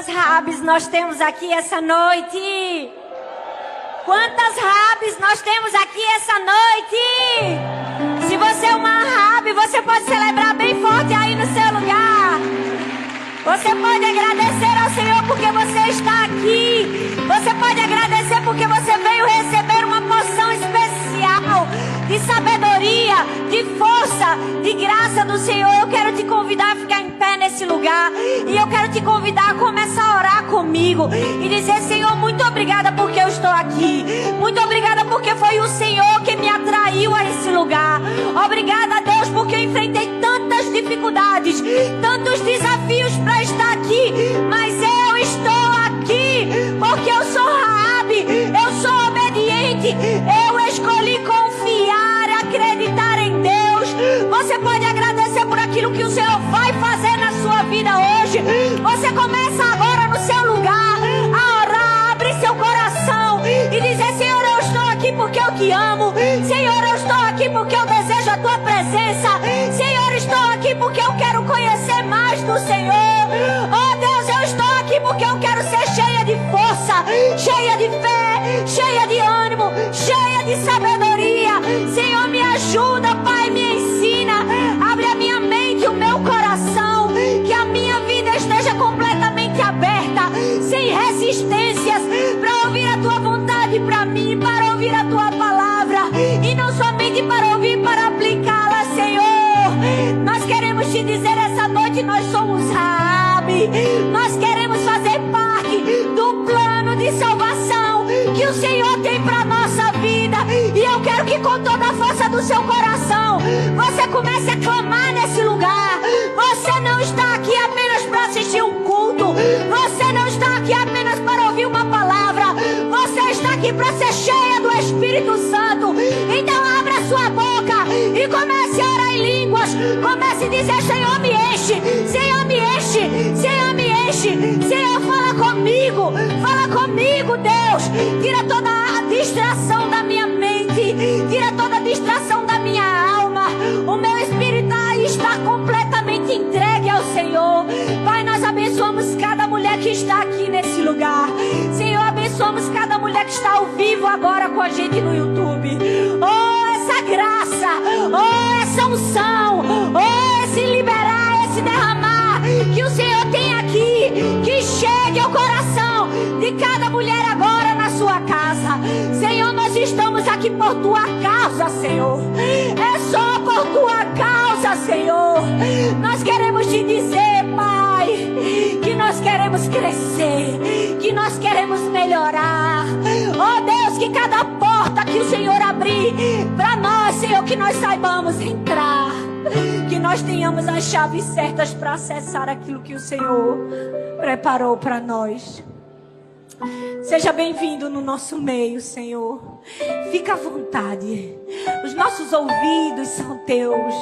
Rabes nós temos aqui essa noite? Quantas Rabes nós temos aqui essa noite? Se você é uma Rabi, você pode celebrar bem forte aí no seu lugar. Você pode agradecer ao Senhor porque você está aqui. Você pode agradecer porque você veio receber uma porção especial de sabedoria, de força, de graça do Senhor. Eu quero te convidar a ficar em pé nesse lugar. E eu quero te convidar a começar a orar comigo e dizer: Senhor, muito obrigada porque eu estou aqui. Muito obrigada porque foi o Senhor que me atraiu a esse lugar. Obrigada a Deus porque eu enfrentei tantas dificuldades, tantos desafios para estar aqui. Mas eu estou aqui porque eu sou Raabe, eu sou obediente. Eu escolhi confiar, acreditar em Deus. Você pode agradecer por aquilo que o Senhor vai fazer na sua vida hoje. Você começa agora no seu lugar a orar, abre seu coração e dizer: Senhor, eu estou aqui porque eu te amo. Senhor, eu estou aqui porque eu desejo a tua presença. Senhor, estou aqui porque eu quero conhecer mais do Senhor. Oh Deus, eu estou aqui porque eu quero ser cheia de força, cheia de fé, cheia de ânimo, cheia de sabedoria. Senhor, me ajuda, Pai, me ensina. Abre a minha mente, o meu coração, que a minha vida esteja completamente aberta, sem resistências, para ouvir a tua vontade para mim, para ouvir a tua palavra, e não somente para ouvir, para aplicá-la, Senhor. Nós queremos te dizer essa noite: nós somos Raabe. Nós queremos fazer parte do plano de salvação que o Senhor tem para nossa vida. E eu quero que com toda a força do seu coração você comece a clamar nesse lugar. Você não está aqui apenas para assistir um culto. Você não está aqui apenas para ouvir uma palavra. Você está aqui para ser cheia do Espírito Santo. Então abra sua boca e comece a orar em línguas. Comece a dizer: Senhor, me enche. Senhor, me enche. Senhor, me enche. Senhor, fala comigo. Fala comigo, Deus. Tira toda a distração da minha mente. Tira toda a distração da minha alma. O meu espírito está completamente entregue ao Senhor. Pai, nós abençoamos cada mulher que está aqui nesse lugar. Senhor, abençoamos cada mulher que está ao vivo agora com a gente no YouTube. Oh, essa graça. Oh, essa unção. Oh, esse liberar, esse derramar que o Senhor tem aqui. Que chegue ao coração de cada mulher agora na sua casa. Senhor, nós estamos aqui por tua causa, Senhor. É só por tua causa, Senhor. Nós queremos te dizer, Pai, que nós queremos crescer, que nós queremos melhorar. Oh Deus, que cada porta que o Senhor abrir para nós, Senhor, que nós saibamos entrar, que nós tenhamos as chaves certas para acessar aquilo que o Senhor preparou para nós. Seja bem-vindo no nosso meio, Senhor. Fica à vontade. Os nossos ouvidos são teus.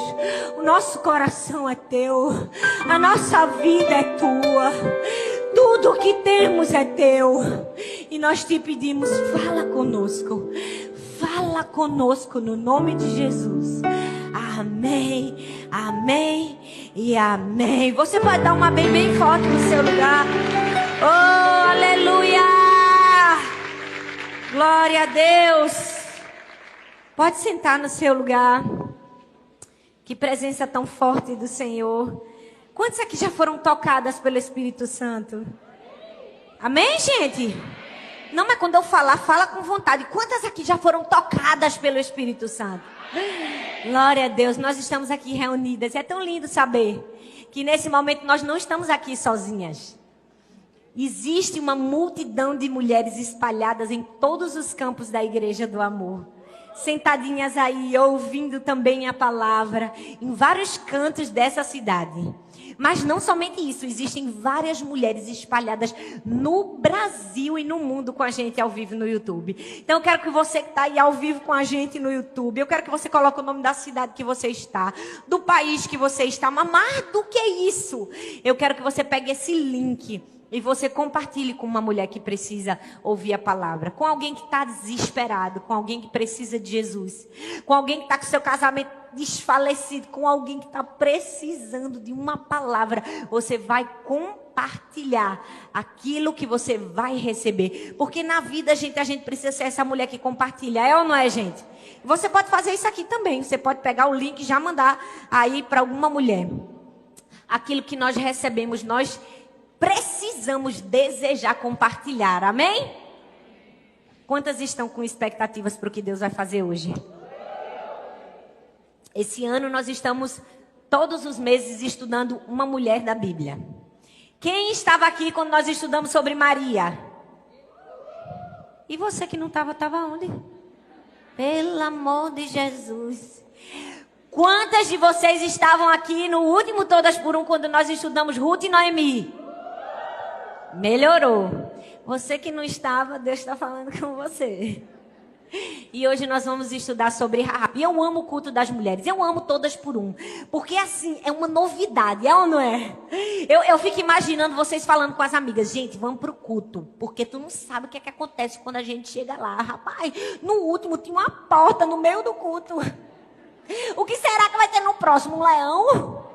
O nosso coração é teu. A nossa vida é tua. Tudo o que temos é teu. E nós te pedimos: fala conosco. Fala conosco no nome de Jesus. Amém, amém e amém. Você pode dar um amém bem forte no seu lugar. Oh, aleluia! Glória a Deus! Pode sentar no seu lugar. Que presença tão forte do Senhor. Quantos aqui já foram tocadas pelo Espírito Santo? Amém, gente? Não, mas quando eu falar, fala com vontade. Quantas aqui já foram tocadas pelo Espírito Santo? Glória a Deus, nós estamos aqui reunidas. É tão lindo saber que nesse momento nós não estamos aqui sozinhas. Existe uma multidão de mulheres espalhadas em todos os campos da Igreja do Amor. Sentadinhas aí, ouvindo também a palavra, em vários cantos dessa cidade. Mas não somente isso, existem várias mulheres espalhadas no Brasil e no mundo com a gente ao vivo no YouTube. Então eu quero que você que está aí ao vivo com a gente no YouTube, eu quero que você coloque o nome da cidade que você está, do país que você está, mas mais do que isso, eu quero que você pegue esse link e você compartilhe com uma mulher que precisa ouvir a palavra, com alguém que está desesperado, com alguém que precisa de Jesus, com alguém que está com seu casamento desfalecido, com alguém que está precisando de uma palavra. Você vai compartilhar compartilhar aquilo que você vai receber. Porque na vida, a gente precisa ser essa mulher que compartilha. É ou não é, gente? Você pode fazer isso aqui também. Você pode pegar o link e já mandar aí para alguma mulher. Aquilo que nós recebemos, nós precisamos desejar compartilhar. Amém? Quantas estão com expectativas para o que Deus vai fazer hoje? Esse ano nós estamos todos os meses estudando uma mulher da Bíblia. Quem estava aqui quando nós estudamos sobre Maria? E você que não estava, estava onde? Pelo amor de Jesus. Quantas de vocês estavam aqui no último Todas por Um, quando nós estudamos Ruth e Noemi? Melhorou. Você que não estava, Deus está falando com você. E hoje nós vamos estudar sobre Raab. Eu amo o culto das mulheres. Eu amo Todas por Um. Porque assim, é uma novidade, é ou não é? Eu fico imaginando vocês falando com as amigas. Gente, vamos pro culto. Porque tu não sabe o que é que acontece quando a gente chega lá. Rapaz, no último tinha uma porta no meio do culto. O que será que vai ter no próximo? Um leão?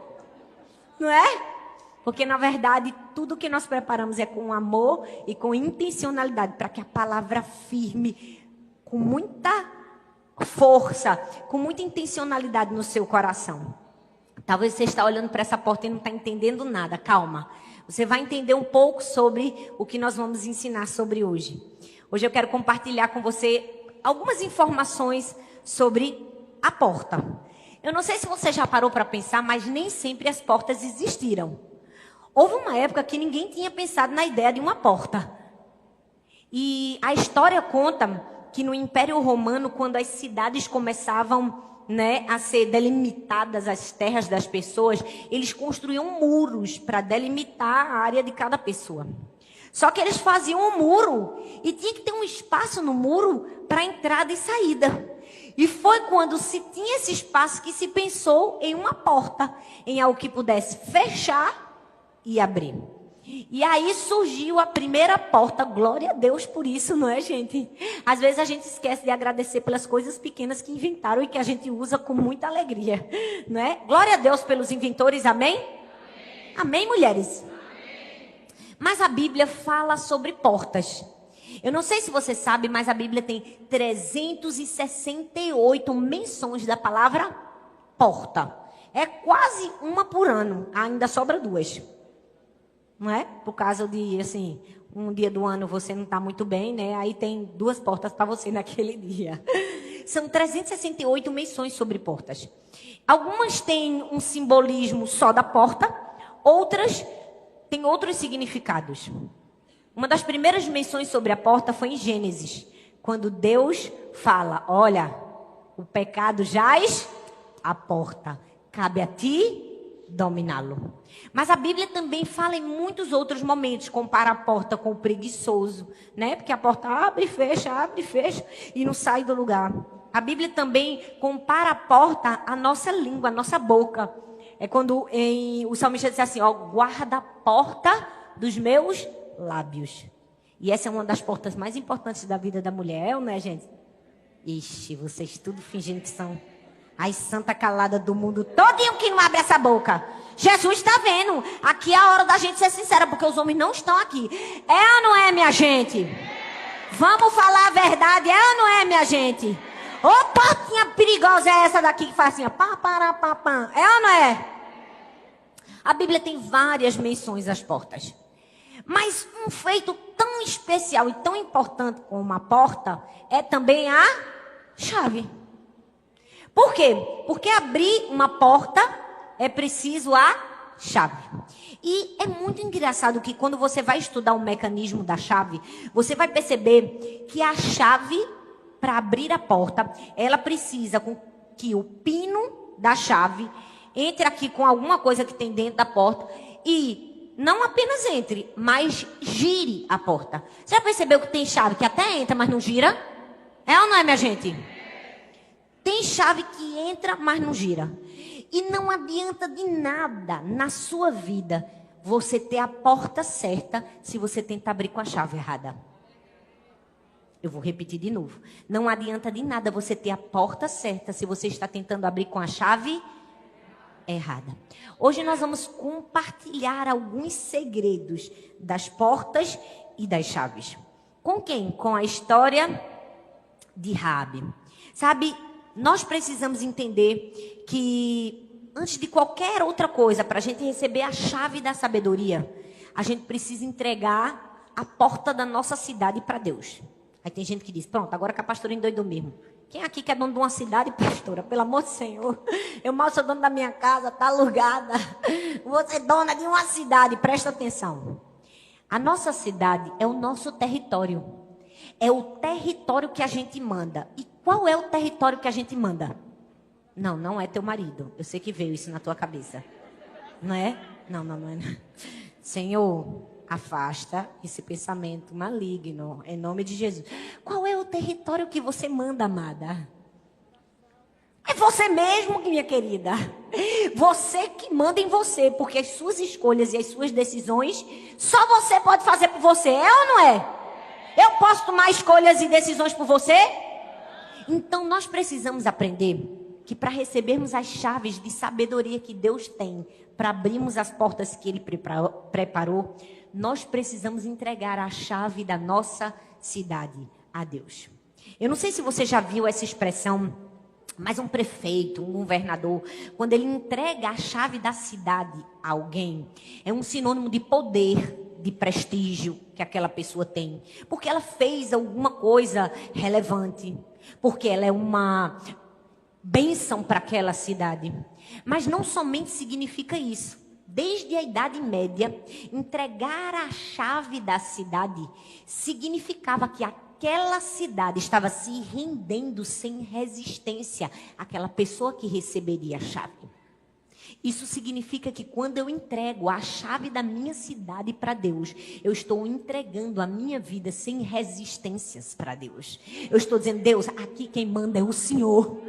Não é? Porque, na verdade, tudo que nós preparamos é com amor e com intencionalidade. Para que a palavra firme com muita força, com muita intencionalidade no seu coração. Talvez você está olhando para essa porta e não está entendendo nada. Calma. Você vai entender um pouco sobre o que nós vamos ensinar sobre hoje. Hoje eu quero compartilhar com você algumas informações sobre a porta. Eu não sei se você já parou para pensar, mas nem sempre as portas existiram. Houve uma época que ninguém tinha pensado na ideia de uma porta. E a história conta que no Império Romano, quando as cidades começavam, a ser delimitadas, as terras das pessoas, eles construíam muros para delimitar a área de cada pessoa. Só que eles faziam um muro e tinha que ter um espaço no muro para entrada e saída. E foi quando se tinha esse espaço que se pensou em uma porta, em algo que pudesse fechar e abrir. E aí surgiu a primeira porta. Glória a Deus por isso, não é, gente? Às vezes a gente esquece de agradecer pelas coisas pequenas que inventaram e que a gente usa com muita alegria, não é? Glória a Deus pelos inventores, amém? Amém, amém, mulheres? Amém. Mas a Bíblia fala sobre portas. Eu não sei se você sabe, mas a Bíblia tem 368 menções da palavra porta. É quase uma por ano, ainda sobra duas. Não é? Por causa de, assim, um dia do ano você não está muito bem, né? Aí tem duas portas para você naquele dia. São 368 menções sobre portas. Algumas têm um simbolismo só da porta, outras têm outros significados. Uma das primeiras menções sobre a porta foi em Gênesis, quando Deus fala, olha, o pecado jaz à porta, cabe a ti dominá-lo. Mas a Bíblia também fala em muitos outros momentos, compara a porta com o preguiçoso, né? Porque a porta abre e fecha e não sai do lugar. A Bíblia também compara a porta à nossa língua, à nossa boca. É quando o salmista diz assim, ó, guarda a porta dos meus lábios. E essa é uma das portas mais importantes da vida da mulher, não é, gente? Ixi, vocês tudo fingindo que são as santa calada do mundo todinho que não abre essa boca. Jesus está vendo. Aqui é a hora da gente ser sincera, porque os homens não estão aqui. É ou não é, minha gente? Vamos falar a verdade, é ou não é, minha gente? Ô, portinha perigosa é essa daqui que faz assim, ó, pá, pará, pá, pá. É ou não é? A Bíblia tem várias menções às portas. Mas um feito tão especial e tão importante como uma porta é também a chave. Por quê? Porque abrir uma porta é preciso a chave. E é muito engraçado que quando você vai estudar o mecanismo da chave, você vai perceber que a chave, para abrir a porta, ela precisa que o pino da chave entre aqui com alguma coisa que tem dentro da porta e não apenas entre, mas gire a porta. Você já percebeu que tem chave que até entra, mas não gira? É ou não é, minha gente? Tem chave que entra, mas não gira. E não adianta de nada na sua vida você ter a porta certa se você tentar abrir com a chave errada. Eu vou repetir de novo. Não adianta de nada você ter a porta certa se você está tentando abrir com a chave. errada. Hoje nós vamos compartilhar alguns segredos das portas e das chaves. Com quem? Com a história de Raabe. Sabe, nós precisamos entender que antes de qualquer outra coisa, para a gente receber a chave da sabedoria, a gente precisa entregar a porta da nossa cidade para Deus. Aí tem gente que diz, pronto, agora que a pastora endoidou mesmo. Quem aqui que é dono de uma cidade, pastora? Pelo amor do Senhor. Eu mal sou dono da minha casa, está alugada. Você é dona de uma cidade, presta atenção. A nossa cidade é o nosso território. É o território que a gente manda. E qual é o território que a gente manda? Não, não é teu marido. Eu sei que veio isso na tua cabeça. Não é? Não é. Senhor, afasta esse pensamento maligno, em nome de Jesus. Qual é o território que você manda, amada? É você mesmo, minha querida. Você que manda em você, porque as suas escolhas e as suas decisões, só você pode fazer por você, é ou não é? Eu posso tomar escolhas e decisões por você? Então nós precisamos aprender que para recebermos as chaves de sabedoria que Deus tem, para abrirmos as portas que Ele preparou, nós precisamos entregar a chave da nossa cidade a Deus. Eu não sei se você já viu essa expressão, mas um prefeito, um governador, quando ele entrega a chave da cidade a alguém, é um sinônimo de poder, de prestígio que aquela pessoa tem. Porque ela fez alguma coisa relevante, porque ela é uma bênção para aquela cidade. Mas não somente significa isso. Desde a Idade Média, entregar a chave da cidade significava que aquela cidade estava se rendendo sem resistência àquela pessoa que receberia a chave. Isso significa que quando eu entrego a chave da minha cidade para Deus, eu estou entregando a minha vida sem resistências para Deus. Eu estou dizendo, Deus, aqui quem manda é o Senhor.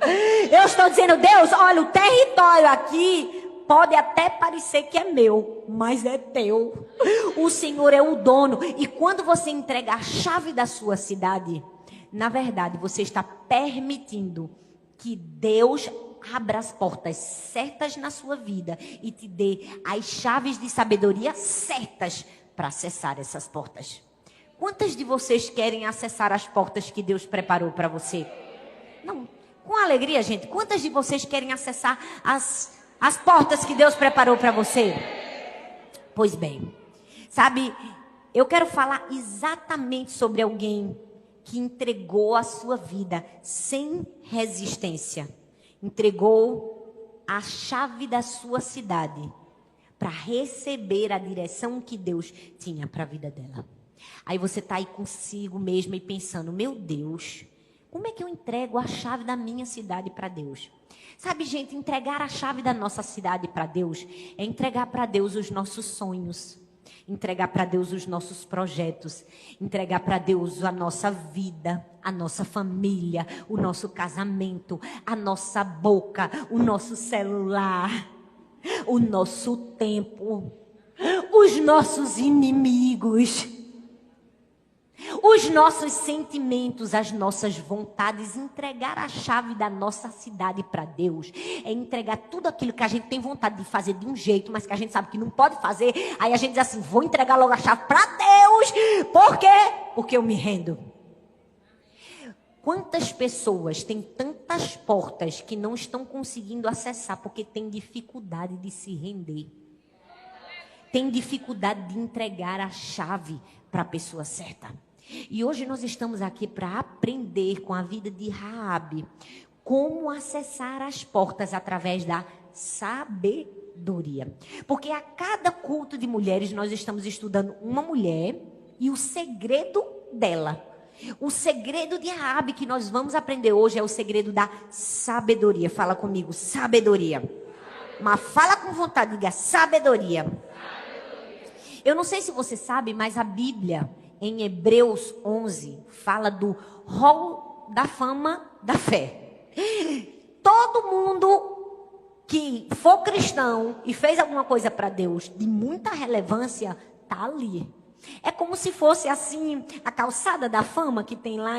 Eu estou dizendo, Deus, olha, o território aqui pode até parecer que é meu, mas é teu. O Senhor é o dono. E quando você entrega a chave da sua cidade, na verdade, você está permitindo que Deus abra as portas certas na sua vida e te dê as chaves de sabedoria certas para acessar essas portas. Quantas de vocês querem acessar as portas que Deus preparou para você? Não, com alegria, gente. Quantas de vocês querem acessar as portas que Deus preparou para você? Pois bem, sabe, eu quero falar exatamente sobre alguém que entregou a sua vida sem resistência. Entregou a chave da sua cidade para receber a direção que Deus tinha para a vida dela. Aí você está aí consigo mesmo e pensando, meu Deus, como é que eu entrego a chave da minha cidade para Deus? Sabe, gente, entregar a chave da nossa cidade para Deus é entregar para Deus os nossos sonhos. Entregar para Deus os nossos projetos, entregar para Deus a nossa vida, a nossa família, o nosso casamento, a nossa boca, o nosso celular, o nosso tempo, os nossos inimigos, os nossos sentimentos, as nossas vontades. Entregar a chave da nossa cidade para Deus é entregar tudo aquilo que a gente tem vontade de fazer de um jeito, mas que a gente sabe que não pode fazer. Aí a gente diz assim, vou entregar logo a chave para Deus. Por quê? Porque eu me rendo. Quantas pessoas têm tantas portas que não estão conseguindo acessar porque têm dificuldade de se render? Tem dificuldade de entregar a chave para a pessoa certa. E hoje nós estamos aqui para aprender com a vida de Raabe como acessar as portas através da sabedoria. Porque a cada culto de mulheres nós estamos estudando uma mulher e o segredo dela. O segredo de Raabe que nós vamos aprender hoje é o segredo da sabedoria. Fala comigo, sabedoria. Mas fala com vontade, diga sabedoria. Eu não sei se você sabe, mas a Bíblia, em Hebreus 11, fala do rol da fama da fé. Todo mundo que for cristão e fez alguma coisa para Deus de muita relevância, tá ali. É como se fosse assim, a calçada da fama que tem lá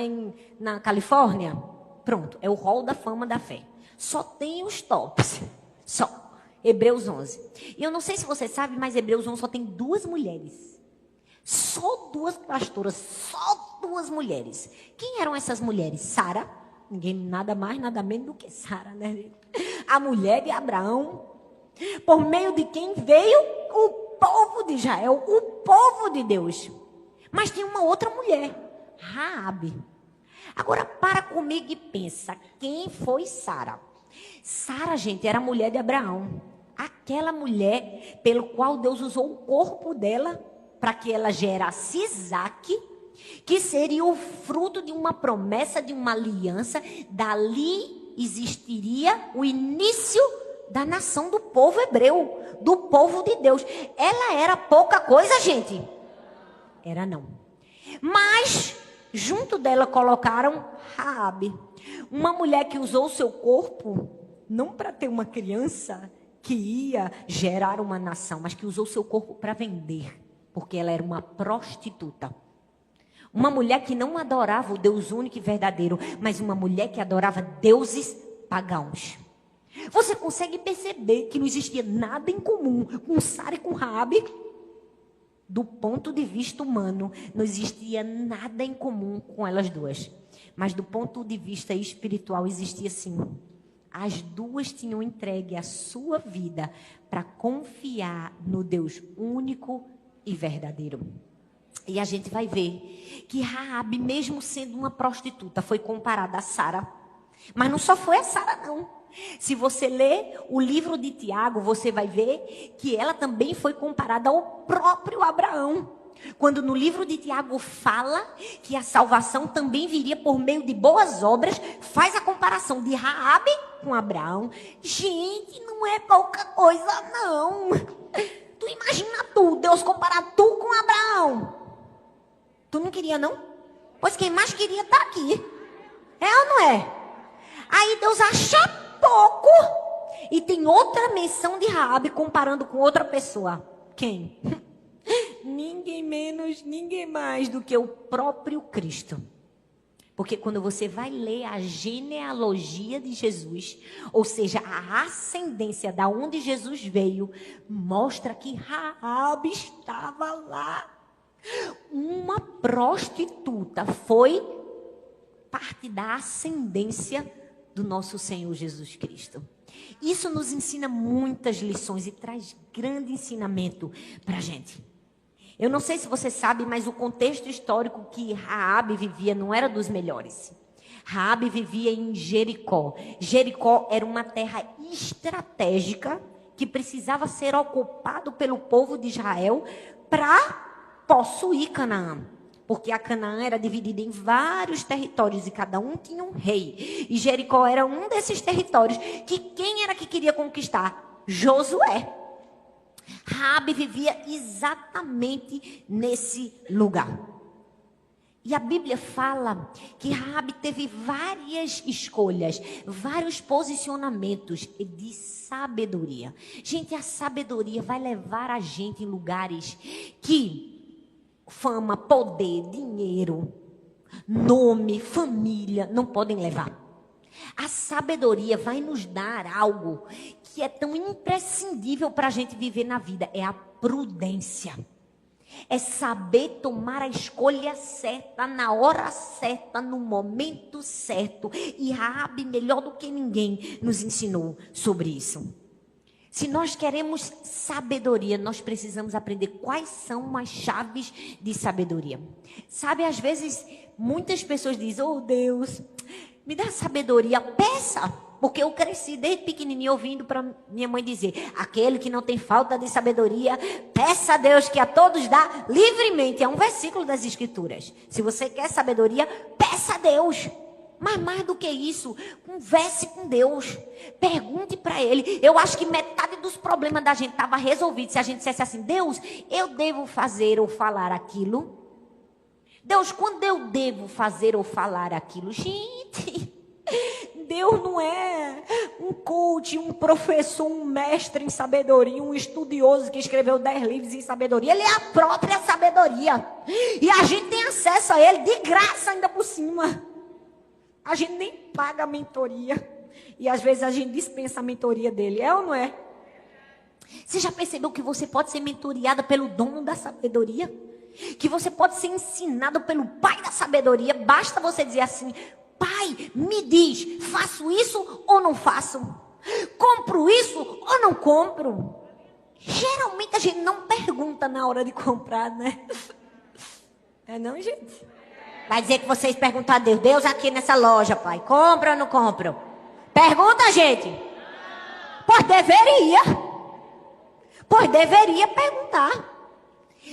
na Califórnia. Pronto, é o rol da fama da fé. Só tem os tops, só. Hebreus 11. E eu não sei se você sabe, mas Hebreus 11 só tem 2 mulheres. Só 2 pastoras, só 2 mulheres. Quem eram essas mulheres? Sara, ninguém nada mais, nada menos do que Sara, né? A mulher de Abraão, por meio de quem veio o povo de Israel, o povo de Deus. Mas tem uma outra mulher, Raabe. Agora para comigo e pensa, quem foi Sara? Sara, gente, era a mulher de Abraão. Aquela mulher pelo qual Deus usou o corpo dela para que ela gerasse Isaac, que seria o fruto de uma promessa, de uma aliança. Dali existiria o início da nação do povo hebreu, do povo de Deus. Ela era pouca coisa, gente? Era não. Mas junto dela colocaram Raabe, uma mulher que usou o seu corpo não para ter uma criança que ia gerar uma nação, mas que usou o seu corpo para vender, porque ela era uma prostituta. Uma mulher que não adorava o Deus único e verdadeiro, mas uma mulher que adorava deuses pagãos. Você consegue perceber que não existia nada em comum com Sara e com Raabe? Do ponto de vista humano, não existia nada em comum com elas duas. Mas do ponto de vista espiritual, existia sim. As duas tinham entregue a sua vida para confiar no Deus único e verdadeiro. E a gente vai ver que Raabe, mesmo sendo uma prostituta, foi comparada a Sara. Mas não só foi a Sara, não. Se você ler o livro de Tiago, você vai ver que ela também foi comparada ao próprio Abraão. Quando no livro de Tiago fala que a salvação também viria por meio de boas obras, faz a comparação de Raabe com Abraão. Gente, não é pouca coisa, não. Tu imagina Deus comparar tu com Abraão. Tu não queria, não? Pois quem mais queria tá aqui. É ou não é? Aí Deus acha pouco. E tem outra menção de Raabe comparando com outra pessoa. Quem? Ninguém menos, ninguém mais do que o próprio Cristo. Porque quando você vai ler a genealogia de Jesus, ou seja, a ascendência da onde Jesus veio, mostra que Raabe estava lá. Uma prostituta foi parte da ascendência do nosso Senhor Jesus Cristo. Isso nos ensina muitas lições e traz grande ensinamento para a gente. Eu não sei se você sabe, mas o contexto histórico que Raabe vivia não era dos melhores. Raabe vivia em Jericó. Jericó era uma terra estratégica que precisava ser ocupado pelo povo de Israel para possuir Canaã. Porque a Canaã era dividida em vários territórios e cada um tinha um rei. E Jericó era um desses territórios que quem era que queria conquistar? Josué. Raabe vivia exatamente nesse lugar. E a Bíblia fala que Raabe teve várias escolhas, vários posicionamentos de sabedoria. Gente, a sabedoria vai levar a gente em lugares que fama, poder, dinheiro, nome, família não podem levar. A sabedoria vai nos dar algo que é tão imprescindível para a gente viver na vida. É a prudência. É saber tomar a escolha certa, na hora certa, no momento certo. E Raabe, melhor do que ninguém, nos ensinou sobre isso. Se nós queremos sabedoria, nós precisamos aprender quais são as chaves de sabedoria. Sabe, às vezes, muitas pessoas dizem, oh Deus, me dá sabedoria, peça. Porque eu cresci desde pequenininho ouvindo para minha mãe dizer, aquele que não tem falta de sabedoria, peça a Deus que a todos dá livremente. É um versículo das Escrituras. Se você quer sabedoria, peça a Deus. Mas mais do que isso, converse com Deus, pergunte para Ele. Eu acho que metade dos problemas da gente estava resolvido se a gente dissesse assim, Deus, eu devo fazer ou falar aquilo? Deus, quando eu devo fazer ou falar aquilo? Gente, Deus não é um coach, um professor, um mestre em sabedoria, um estudioso que escreveu 10 livros em sabedoria. Ele é a própria sabedoria. E a gente tem acesso a Ele de graça ainda por cima. A gente nem paga a mentoria. E às vezes a gente dispensa a mentoria dele. É ou não é? Você já percebeu que você pode ser mentoreada pelo dono da sabedoria? Que você pode ser ensinado pelo pai da sabedoria? Basta você dizer assim: pai, me diz, faço isso ou não faço? Compro isso ou não compro? Geralmente a gente não pergunta na hora de comprar, né? É não, gente? Vai dizer que vocês perguntam a Deus: Deus, aqui nessa loja, pai, compra ou não compro? Pergunta, gente. Pois deveria. Pois deveria perguntar.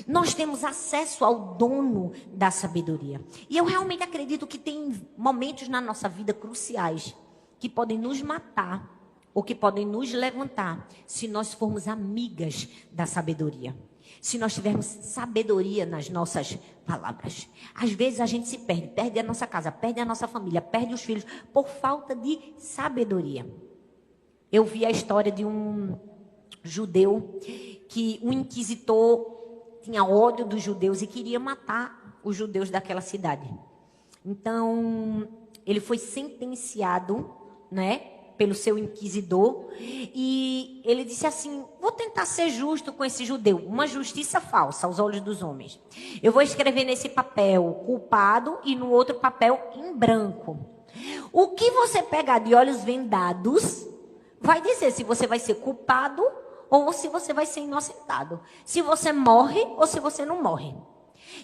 Nós temos acesso ao dono da sabedoria. E eu realmente acredito que tem momentos na nossa vida cruciais que podem nos matar ou que podem nos levantar se nós formos amigas da sabedoria. Se nós tivermos sabedoria nas nossas palavras. Às vezes a gente se perde a nossa casa, perde a nossa família, perde os filhos por falta de sabedoria. Eu vi a história de um judeu que um inquisitor tinha ódio dos judeus e queria matar os judeus daquela cidade. Então, ele foi sentenciado, né, pelo seu inquisidor, e ele disse assim: vou tentar ser justo com esse judeu, uma justiça falsa aos olhos dos homens. Eu vou escrever nesse papel culpado e no outro papel em branco. O que você pegar de olhos vendados vai dizer se você vai ser culpado ou se você vai ser inocentado. Se você morre ou se você não morre.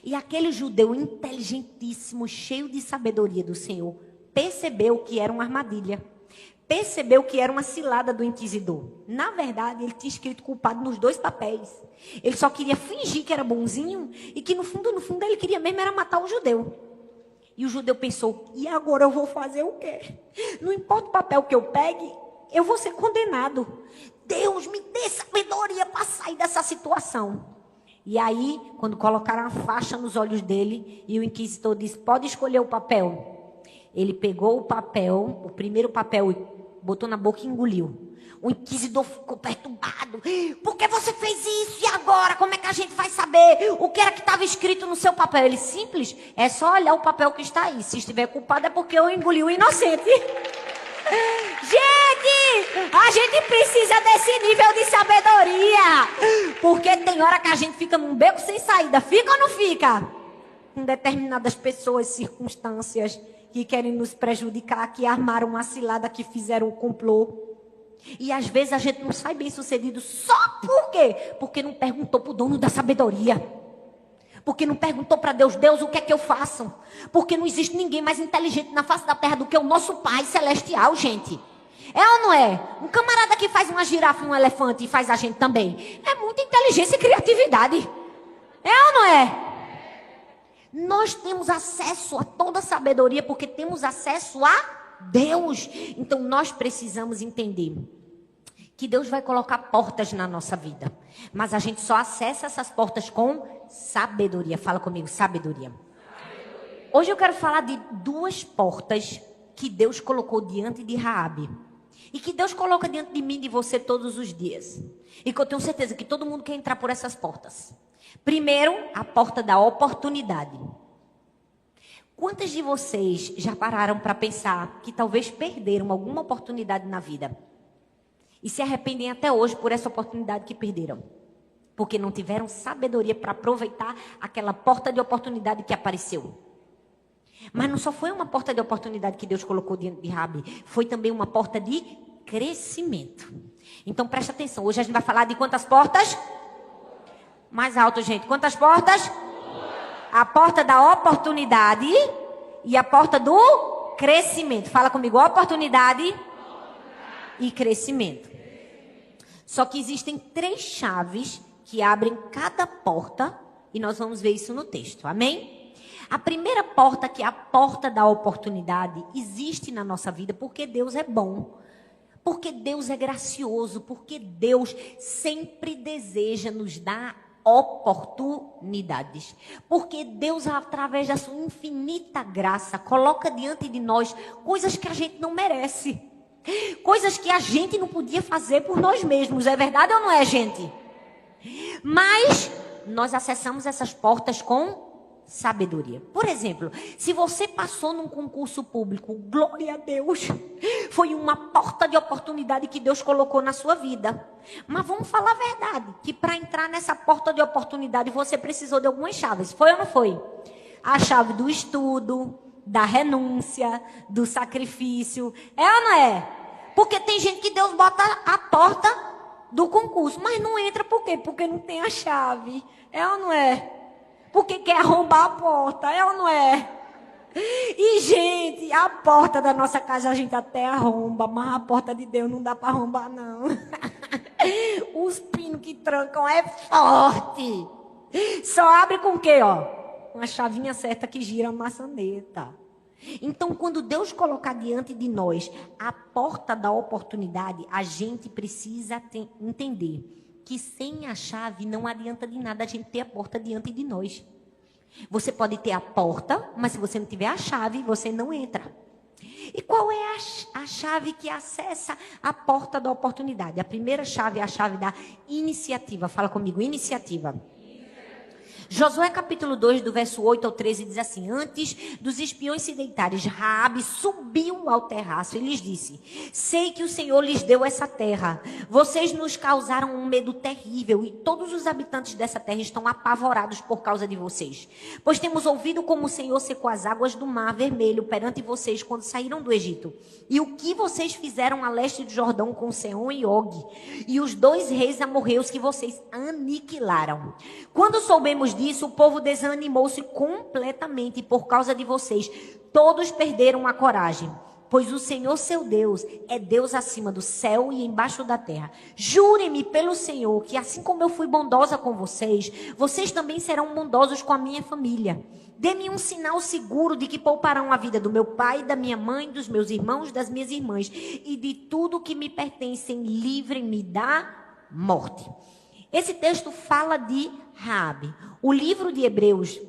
E aquele judeu inteligentíssimo, cheio de sabedoria do Senhor, percebeu que era uma armadilha. Percebeu que era uma cilada do inquisidor. Na verdade, ele tinha escrito culpado nos dois papéis. Ele só queria fingir que era bonzinho e que no fundo, ele queria mesmo era matar o judeu. E o judeu pensou: e agora eu vou fazer o quê? Não importa o papel que eu pegue, eu vou ser condenado. Deus, me dê sabedoria para sair dessa situação. E aí, quando colocaram a faixa nos olhos dele, e o inquisidor disse: pode escolher o papel. Ele pegou o papel, o primeiro papel, e botou na boca e engoliu. O inquisidor ficou perturbado. Por que você fez isso? E agora? Como é que a gente vai saber o que era que estava escrito no seu papel? Ele: simples, é só olhar o papel que está aí. Se estiver culpado é porque eu engoli o inocente. Gente, a gente precisa desse nível de sabedoria. Porque tem hora que a gente fica num beco sem saída. Fica ou não fica? Com determinadas pessoas, circunstâncias que querem nos prejudicar, que armaram uma cilada, que fizeram um complô. E às vezes a gente não sai bem sucedido só por quê? Porque não perguntou para o dono da sabedoria. Porque não perguntou para Deus: Deus, o que é que eu faço? Porque não existe ninguém mais inteligente na face da terra do que o nosso Pai Celestial, gente. É ou não é? Um camarada que faz uma girafa e um elefante e faz a gente também. É muita inteligência e criatividade. É ou não é? Nós temos acesso a toda a sabedoria porque temos acesso a Deus. Então nós precisamos entender que Deus vai colocar portas na nossa vida. Mas a gente só acessa essas portas com sabedoria. Fala comigo: sabedoria. Hoje eu quero falar de duas portas que Deus colocou diante de Raabe. E que Deus coloca diante de mim e de você todos os dias. E que eu tenho certeza que todo mundo quer entrar por essas portas. Primeiro, a porta da oportunidade. Quantas de vocês já pararam para pensar que talvez perderam alguma oportunidade na vida? E se arrependem até hoje por essa oportunidade que perderam? Porque não tiveram sabedoria para aproveitar aquela porta de oportunidade que apareceu. Mas não só foi uma porta de oportunidade que Deus colocou diante de Raabe, foi também uma porta de crescimento. Então presta atenção, hoje a gente vai falar de quantas portas? Mais alto, gente. Quantas portas? A porta da oportunidade e a porta do crescimento. Fala comigo: oportunidade e crescimento. Só que existem 3 chaves que abrem cada porta e nós vamos ver isso no texto. Amém? A primeira porta, que é a porta da oportunidade, existe na nossa vida porque Deus é bom. Porque Deus é gracioso. Porque Deus sempre deseja nos dar oportunidades. Porque Deus, através da sua infinita graça, coloca diante de nós coisas que a gente não merece. Coisas que a gente não podia fazer por nós mesmos. É verdade ou não é, gente? Mas nós acessamos essas portas com sabedoria. Por exemplo, se você passou num concurso público, glória a Deus, Foi uma porta de oportunidade que Deus colocou na sua vida. Mas vamos falar a verdade, que para entrar nessa porta de oportunidade você precisou de algumas chaves. Foi ou não foi? A chave do estudo, da renúncia, do sacrifício. É ou não é? Porque tem gente que Deus bota a porta do concurso, mas não entra por quê? Porque não tem a chave. É ou não é? Porque quer arrombar a porta. É ou não é? E, gente, a porta da nossa casa a gente até arromba, mas a porta de Deus não dá para arrombar, não. Os pinos que trancam é forte. Só abre com o quê, ó? Uma chavinha certa que gira a maçaneta. Então, quando Deus colocar diante de nós a porta da oportunidade, a gente precisa entender que sem a chave não adianta de nada a gente ter a porta diante de nós. Você pode ter a porta, mas se você não tiver a chave, você não entra. E qual é a chave que acessa a porta da oportunidade? A primeira chave é a chave da iniciativa. Fala comigo, iniciativa. Josué capítulo 2, do verso 8 ao 13, diz assim: antes dos espiões se deitarem, Raabe subiu ao terraço e lhes disse: sei que o Senhor lhes deu essa terra. Vocês nos causaram um medo terrível e todos os habitantes dessa terra estão apavorados por causa de vocês. Pois temos ouvido como o Senhor secou as águas do Mar Vermelho perante vocês quando saíram do Egito. E o que vocês fizeram a leste do Jordão com Seom e Og, e os 2 reis amorreus que vocês aniquilaram. Quando soubemos disso, o povo desanimou-se completamente por causa de vocês. Todos perderam a coragem, pois o Senhor seu Deus é Deus acima do céu e embaixo da terra. Jurem-me pelo Senhor que assim como eu fui bondosa com vocês, vocês também serão bondosos com a minha família. Dê-me um sinal seguro de que pouparão a vida do meu pai, da minha mãe, dos meus irmãos, das minhas irmãs e de tudo que me pertencem. Livrem-me da morte. Esse texto fala de Raabe. O livro de Hebreus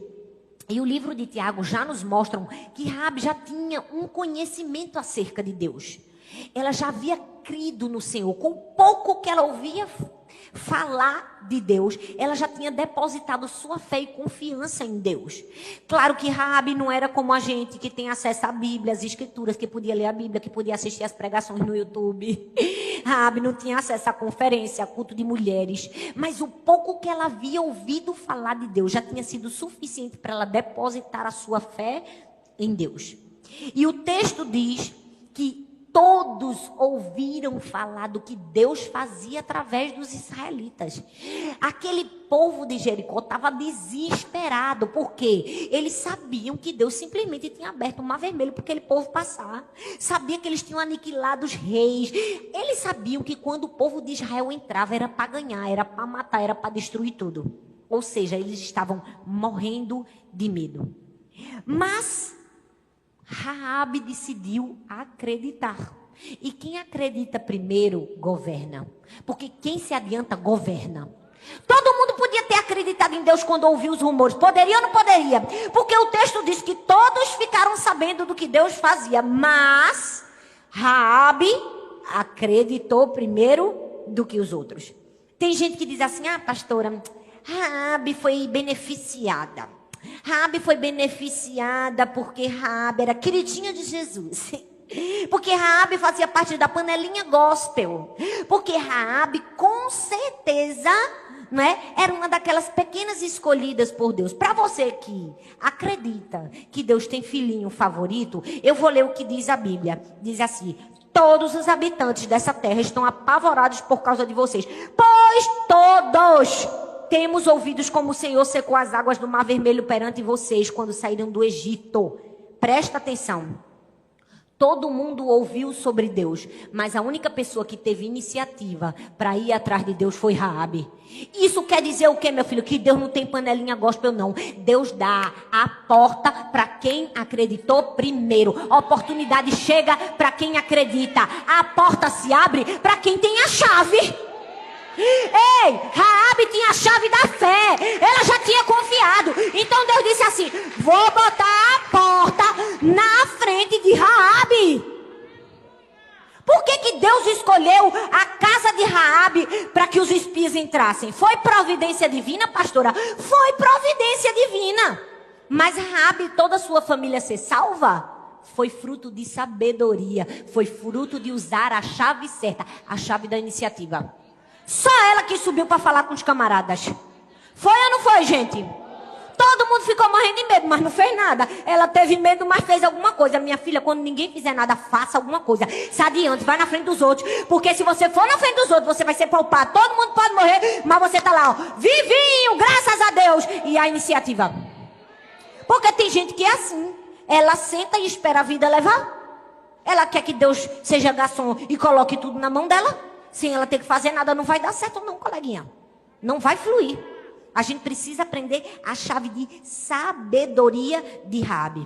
e o livro de Tiago já nos mostram que Raabe já tinha um conhecimento acerca de Deus. Ela já havia crido no Senhor. Com pouco que ela ouvia falar de Deus, ela já tinha depositado sua fé e confiança em Deus. Claro que Raabe não era como a gente, que tem acesso à Bíblia, às Escrituras, que podia ler a Bíblia, que podia assistir as pregações no YouTube. Raabe não tinha acesso à conferência, a culto de mulheres. Mas o pouco que ela havia ouvido falar de Deus já tinha sido suficiente para ela depositar a sua fé em Deus. E o texto diz que todos ouviram falar do que Deus fazia através dos israelitas. Aquele povo de Jericó estava desesperado, porque eles sabiam que Deus simplesmente tinha aberto o Mar Vermelho para aquele povo passar. Sabia que eles tinham aniquilado os reis. Eles sabiam que quando o povo de Israel entrava era para ganhar, era para matar, era para destruir tudo. Ou seja, eles estavam morrendo de medo. Mas Raabe decidiu acreditar. E quem acredita primeiro, governa. Porque quem se adianta, governa. Todo mundo podia ter acreditado em Deus quando ouviu os rumores. Poderia ou não poderia? Porque o texto diz que todos ficaram sabendo do que Deus fazia. Mas Raabe acreditou primeiro do que os outros. Tem gente que diz assim: pastora, Raabe foi beneficiada. Raabe foi beneficiada porque Raabe era queridinha de Jesus. Porque Raabe fazia parte da panelinha gospel. Porque Raabe, com certeza, né, era uma daquelas pequenas escolhidas por Deus. Para você que acredita que Deus tem filhinho favorito, eu vou ler o que diz a Bíblia. Diz assim: todos os habitantes dessa terra estão apavorados por causa de vocês. Pois todos temos ouvidos como o Senhor secou as águas do Mar Vermelho perante vocês quando saíram do Egito. Presta atenção. Todo mundo ouviu sobre Deus, mas a única pessoa que teve iniciativa para ir atrás de Deus foi Raabe. Isso quer dizer o quê, meu filho? Que Deus não tem panelinha gospel, não. Deus dá a porta para quem acreditou primeiro. A oportunidade chega para quem acredita. A porta se abre para quem tem a chave. Ei, Raabe tinha a chave da fé. Ela já tinha confiado. Então Deus disse assim: vou botar a porta na frente de Raabe. Por que Deus escolheu a casa de Raabe para que os espias entrassem? Foi providência divina, pastora? Foi providência divina. Mas Raabe e toda a sua família ser salva? foi fruto de sabedoria, foi fruto de usar a chave certa, a chave da iniciativa. Só ela que subiu para falar com os camaradas. Foi ou não foi, gente? Todo mundo ficou morrendo de medo, mas não fez nada. Ela teve medo, mas fez alguma coisa. Minha filha, quando ninguém fizer nada, faça alguma coisa. Se adiante, vai na frente dos outros. Porque se você for na frente dos outros, você vai ser poupado. Todo mundo pode morrer, mas você tá lá, ó, vivinho, graças a Deus. E a iniciativa. Porque tem gente que é assim. Ela senta e espera a vida levar. Ela quer que Deus seja garçom e coloque tudo na mão dela. Sem ela ter que fazer nada, não vai dar certo não, coleguinha. Não vai fluir. A gente precisa aprender a chave de sabedoria de Raabe.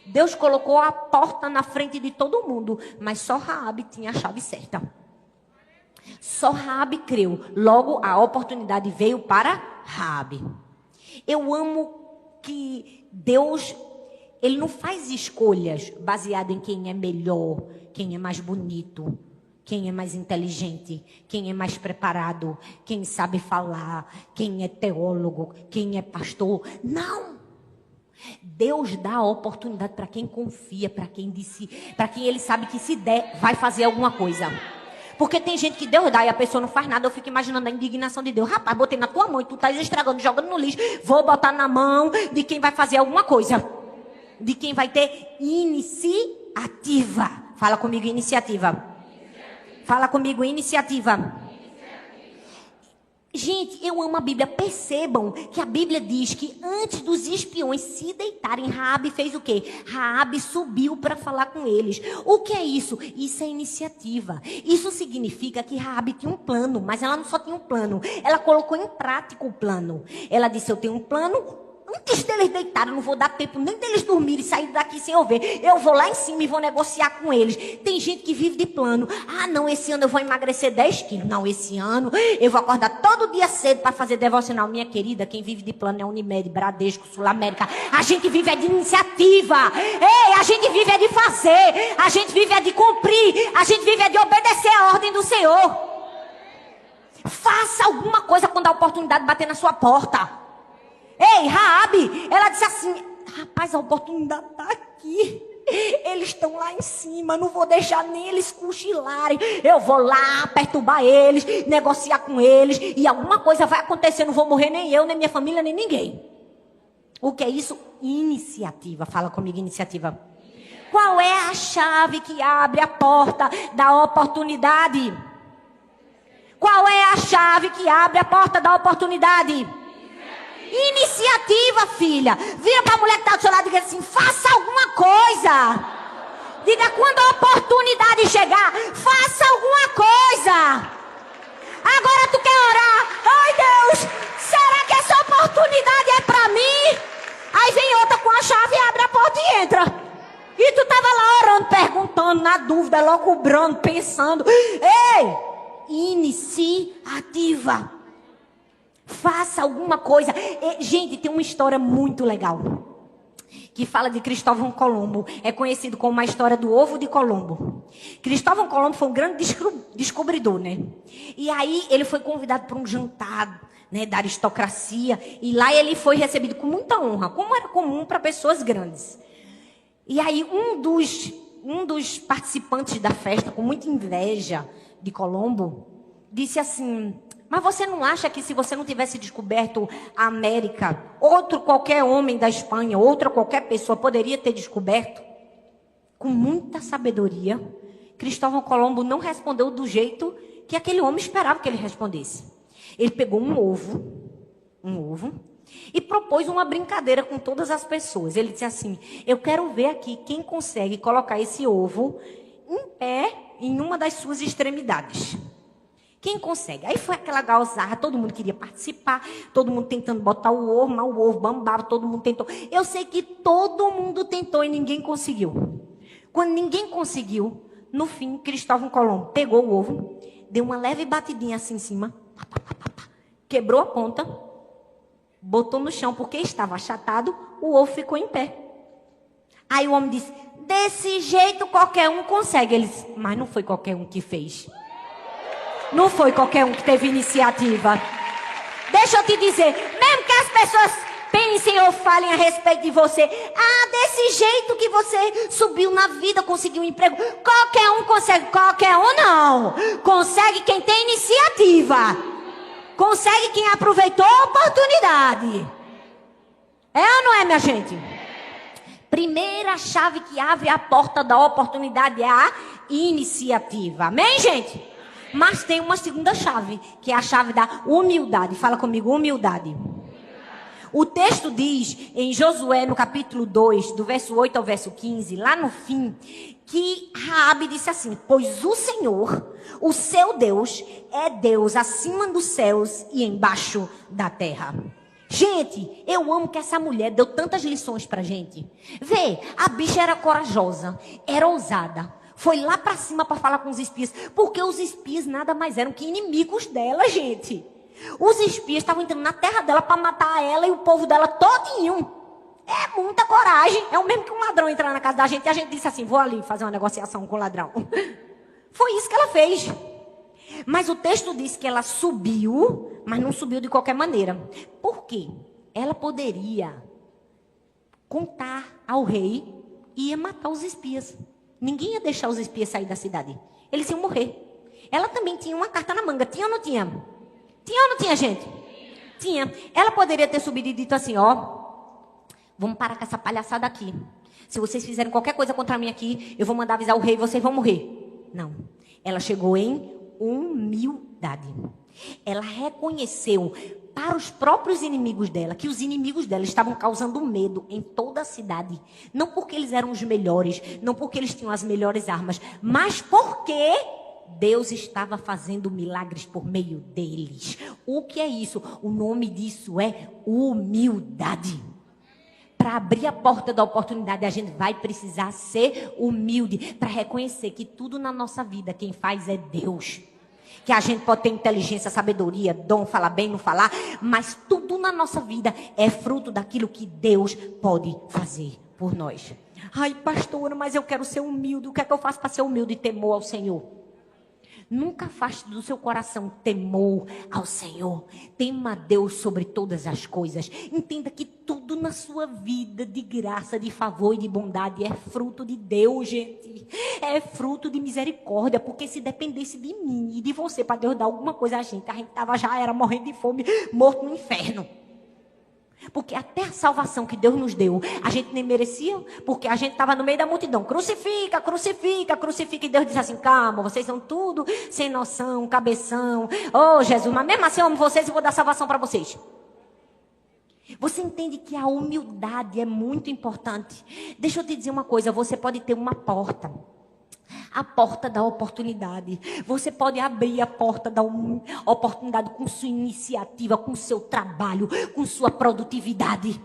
Deus colocou a porta na frente de todo mundo, mas só Raabe tinha a chave certa. Só Raabe creu. Logo, a oportunidade veio para Raabe. Eu amo que Deus, Ele não faz escolhas baseadas em quem é melhor, quem é mais bonito, quem é mais inteligente, quem é mais preparado, quem sabe falar, quem é teólogo, quem é pastor. Não! Deus dá a oportunidade para quem confia, para quem Ele sabe que se der, vai fazer alguma coisa. Porque tem gente que Deus dá e a pessoa não faz nada. Eu fico imaginando a indignação de Deus. Rapaz, botei na tua mão e tu estás estragando, jogando no lixo. Vou botar na mão de quem vai fazer alguma coisa. De quem vai ter iniciativa. Fala comigo, iniciativa. Fala comigo, iniciativa. Gente, eu amo a Bíblia. Percebam que a Bíblia diz que antes dos espiões se deitarem, Raabe fez o quê? Raabe subiu para falar com eles. O que é isso? Isso é iniciativa. Isso significa que Raabe tinha um plano, mas ela não só tinha um plano. Ela colocou em prática o plano. Ela disse, eu tenho um plano. Antes deles deitarem, eu não vou dar tempo nem deles dormirem e sair daqui sem eu ver. Eu vou lá em cima e vou negociar com eles. Tem gente que vive de plano. Ah, não, esse ano eu vou emagrecer 10 quilos. Não, esse ano eu vou acordar todo dia cedo para fazer devocional. Minha querida, quem vive de plano é Unimed, Bradesco, Sul América. A gente vive é de iniciativa. Ei, a gente vive é de fazer. A gente vive é de cumprir. A gente vive é de obedecer a ordem do Senhor. Faça alguma coisa quando a oportunidade bater na sua porta. Ei, Raabe, ela disse assim, rapaz, a oportunidade está aqui. Eles estão lá em cima, não vou deixar nem eles cochilarem. Eu vou lá perturbar eles, negociar com eles, e alguma coisa vai acontecer, não vou morrer nem eu, nem minha família, nem ninguém. O que é isso? Iniciativa. Fala comigo, iniciativa. Qual é a chave que abre a porta da oportunidade? Qual é a chave que abre a porta da oportunidade? Iniciativa, filha. Vira para a mulher que está do seu lado e diga assim, faça alguma coisa. Diga, quando a oportunidade chegar, faça alguma coisa. Agora tu quer orar. Ai, Deus, será que essa oportunidade é para mim? Aí vem outra com a chave, abre a porta e entra. E tu estava lá orando, perguntando, na dúvida, locubrando, pensando. Ei, iniciativa. Faça alguma coisa. Gente, tem uma história muito legal que fala de Cristóvão Colombo. É conhecido como a história do ovo de Colombo. Cristóvão Colombo foi um grande descobridor, né? E aí ele foi convidado para um jantar, né, da aristocracia. E lá ele foi recebido com muita honra, como era comum para pessoas grandes. E aí um dos participantes da festa, com muita inveja de Colombo, disse assim, mas você não acha que se você não tivesse descoberto a América, outro qualquer homem da Espanha, outra qualquer pessoa poderia ter descoberto? Com muita sabedoria, Cristóvão Colombo não respondeu do jeito que aquele homem esperava que ele respondesse. Ele pegou um ovo, e propôs uma brincadeira com todas as pessoas. Ele disse assim, eu quero ver aqui quem consegue colocar esse ovo em pé em uma das suas extremidades. Quem consegue? Aí foi aquela galzarra, todo mundo queria participar, todo mundo tentando botar o ovo, mas o ovo bambava, todo mundo tentou. Eu sei que todo mundo tentou e ninguém conseguiu. Quando ninguém conseguiu, no fim, Cristóvão Colombo pegou o ovo, deu uma leve batidinha assim em cima, quebrou a ponta, botou no chão porque estava achatado, o ovo ficou em pé. Aí o homem disse, desse jeito qualquer um consegue. Ele disse, mas não foi qualquer um que fez. Não foi qualquer um que teve iniciativa. Deixa eu te dizer, mesmo que as pessoas Senhor, falem a respeito de você. Ah, desse jeito que você subiu na vida, conseguiu um emprego. Qualquer um consegue, qualquer um não. Consegue quem tem iniciativa. Consegue quem aproveitou a oportunidade. É ou não é, minha gente? Primeira chave que abre a porta da oportunidade é a iniciativa. Amém, gente? Mas tem uma segunda chave, que é a chave da humildade. Fala comigo, humildade. O texto diz, em Josué, no capítulo 2, do verso 8 ao verso 15, lá no fim, que Raabe disse assim: pois o Senhor, o seu Deus, é Deus acima dos céus e embaixo da terra. Gente, eu amo que essa mulher deu tantas lições pra gente. Vê, a bicha era corajosa, era ousada. Foi lá pra cima pra falar com os espias. Porque os espias nada mais eram que inimigos dela, gente. Os espias estavam entrando na terra dela pra matar ela e o povo dela todinho. É muita coragem. É o mesmo que um ladrão entrar na casa da gente e a gente disse assim: vou ali fazer uma negociação com o ladrão. Foi isso que ela fez. Mas o texto diz que ela subiu, mas não subiu de qualquer maneira. Por quê? Ela poderia contar ao rei e ia matar os espias. Ninguém ia deixar os espias sair da cidade. Eles iam morrer. Ela também tinha uma carta na manga. Tinha ou não tinha? Tinha ou não tinha, gente? Tinha. Ela poderia ter subido e dito assim: ó, vamos parar com essa palhaçada aqui. Se vocês fizerem qualquer coisa contra mim aqui, eu vou mandar avisar o rei e vocês vão morrer. Não. Ela chegou em humildade. Ela reconheceu para os próprios inimigos dela que os inimigos dela estavam causando medo em toda a cidade. Não porque eles eram os melhores, não porque eles tinham as melhores armas, mas porque Deus estava fazendo milagres por meio deles. O que é isso? O nome disso é humildade. Para abrir a porta da oportunidade, a gente vai precisar ser humilde para reconhecer que tudo na nossa vida quem faz é Deus. Que a gente pode ter inteligência, sabedoria, dom, falar bem, não falar, mas tudo na nossa vida é fruto daquilo que Deus pode fazer por nós. Ai, pastora, mas eu quero ser humilde. O que é que eu faço para ser humilde e temor ao Senhor? Nunca afaste do seu coração temor ao Senhor. Tema a Deus sobre todas as coisas. Entenda que tudo na sua vida de graça, de favor e de bondade é fruto de Deus, gente. É fruto de misericórdia. Porque se dependesse de mim e de você para Deus dar alguma coisa a gente já era morrendo de fome, morto no inferno. Porque até a salvação que Deus nos deu, a gente nem merecia, porque a gente estava no meio da multidão. Crucifica, crucifica, crucifica. E Deus disse assim: calma, vocês são tudo sem noção, cabeção. Oh, Jesus, mas mesmo assim eu amo vocês e vou dar salvação para vocês. Você entende que a humildade é muito importante. Deixa eu te dizer uma coisa, você pode ter uma porta. A porta da oportunidade. Você pode abrir a porta da oportunidade com sua iniciativa, com seu trabalho, com sua produtividade.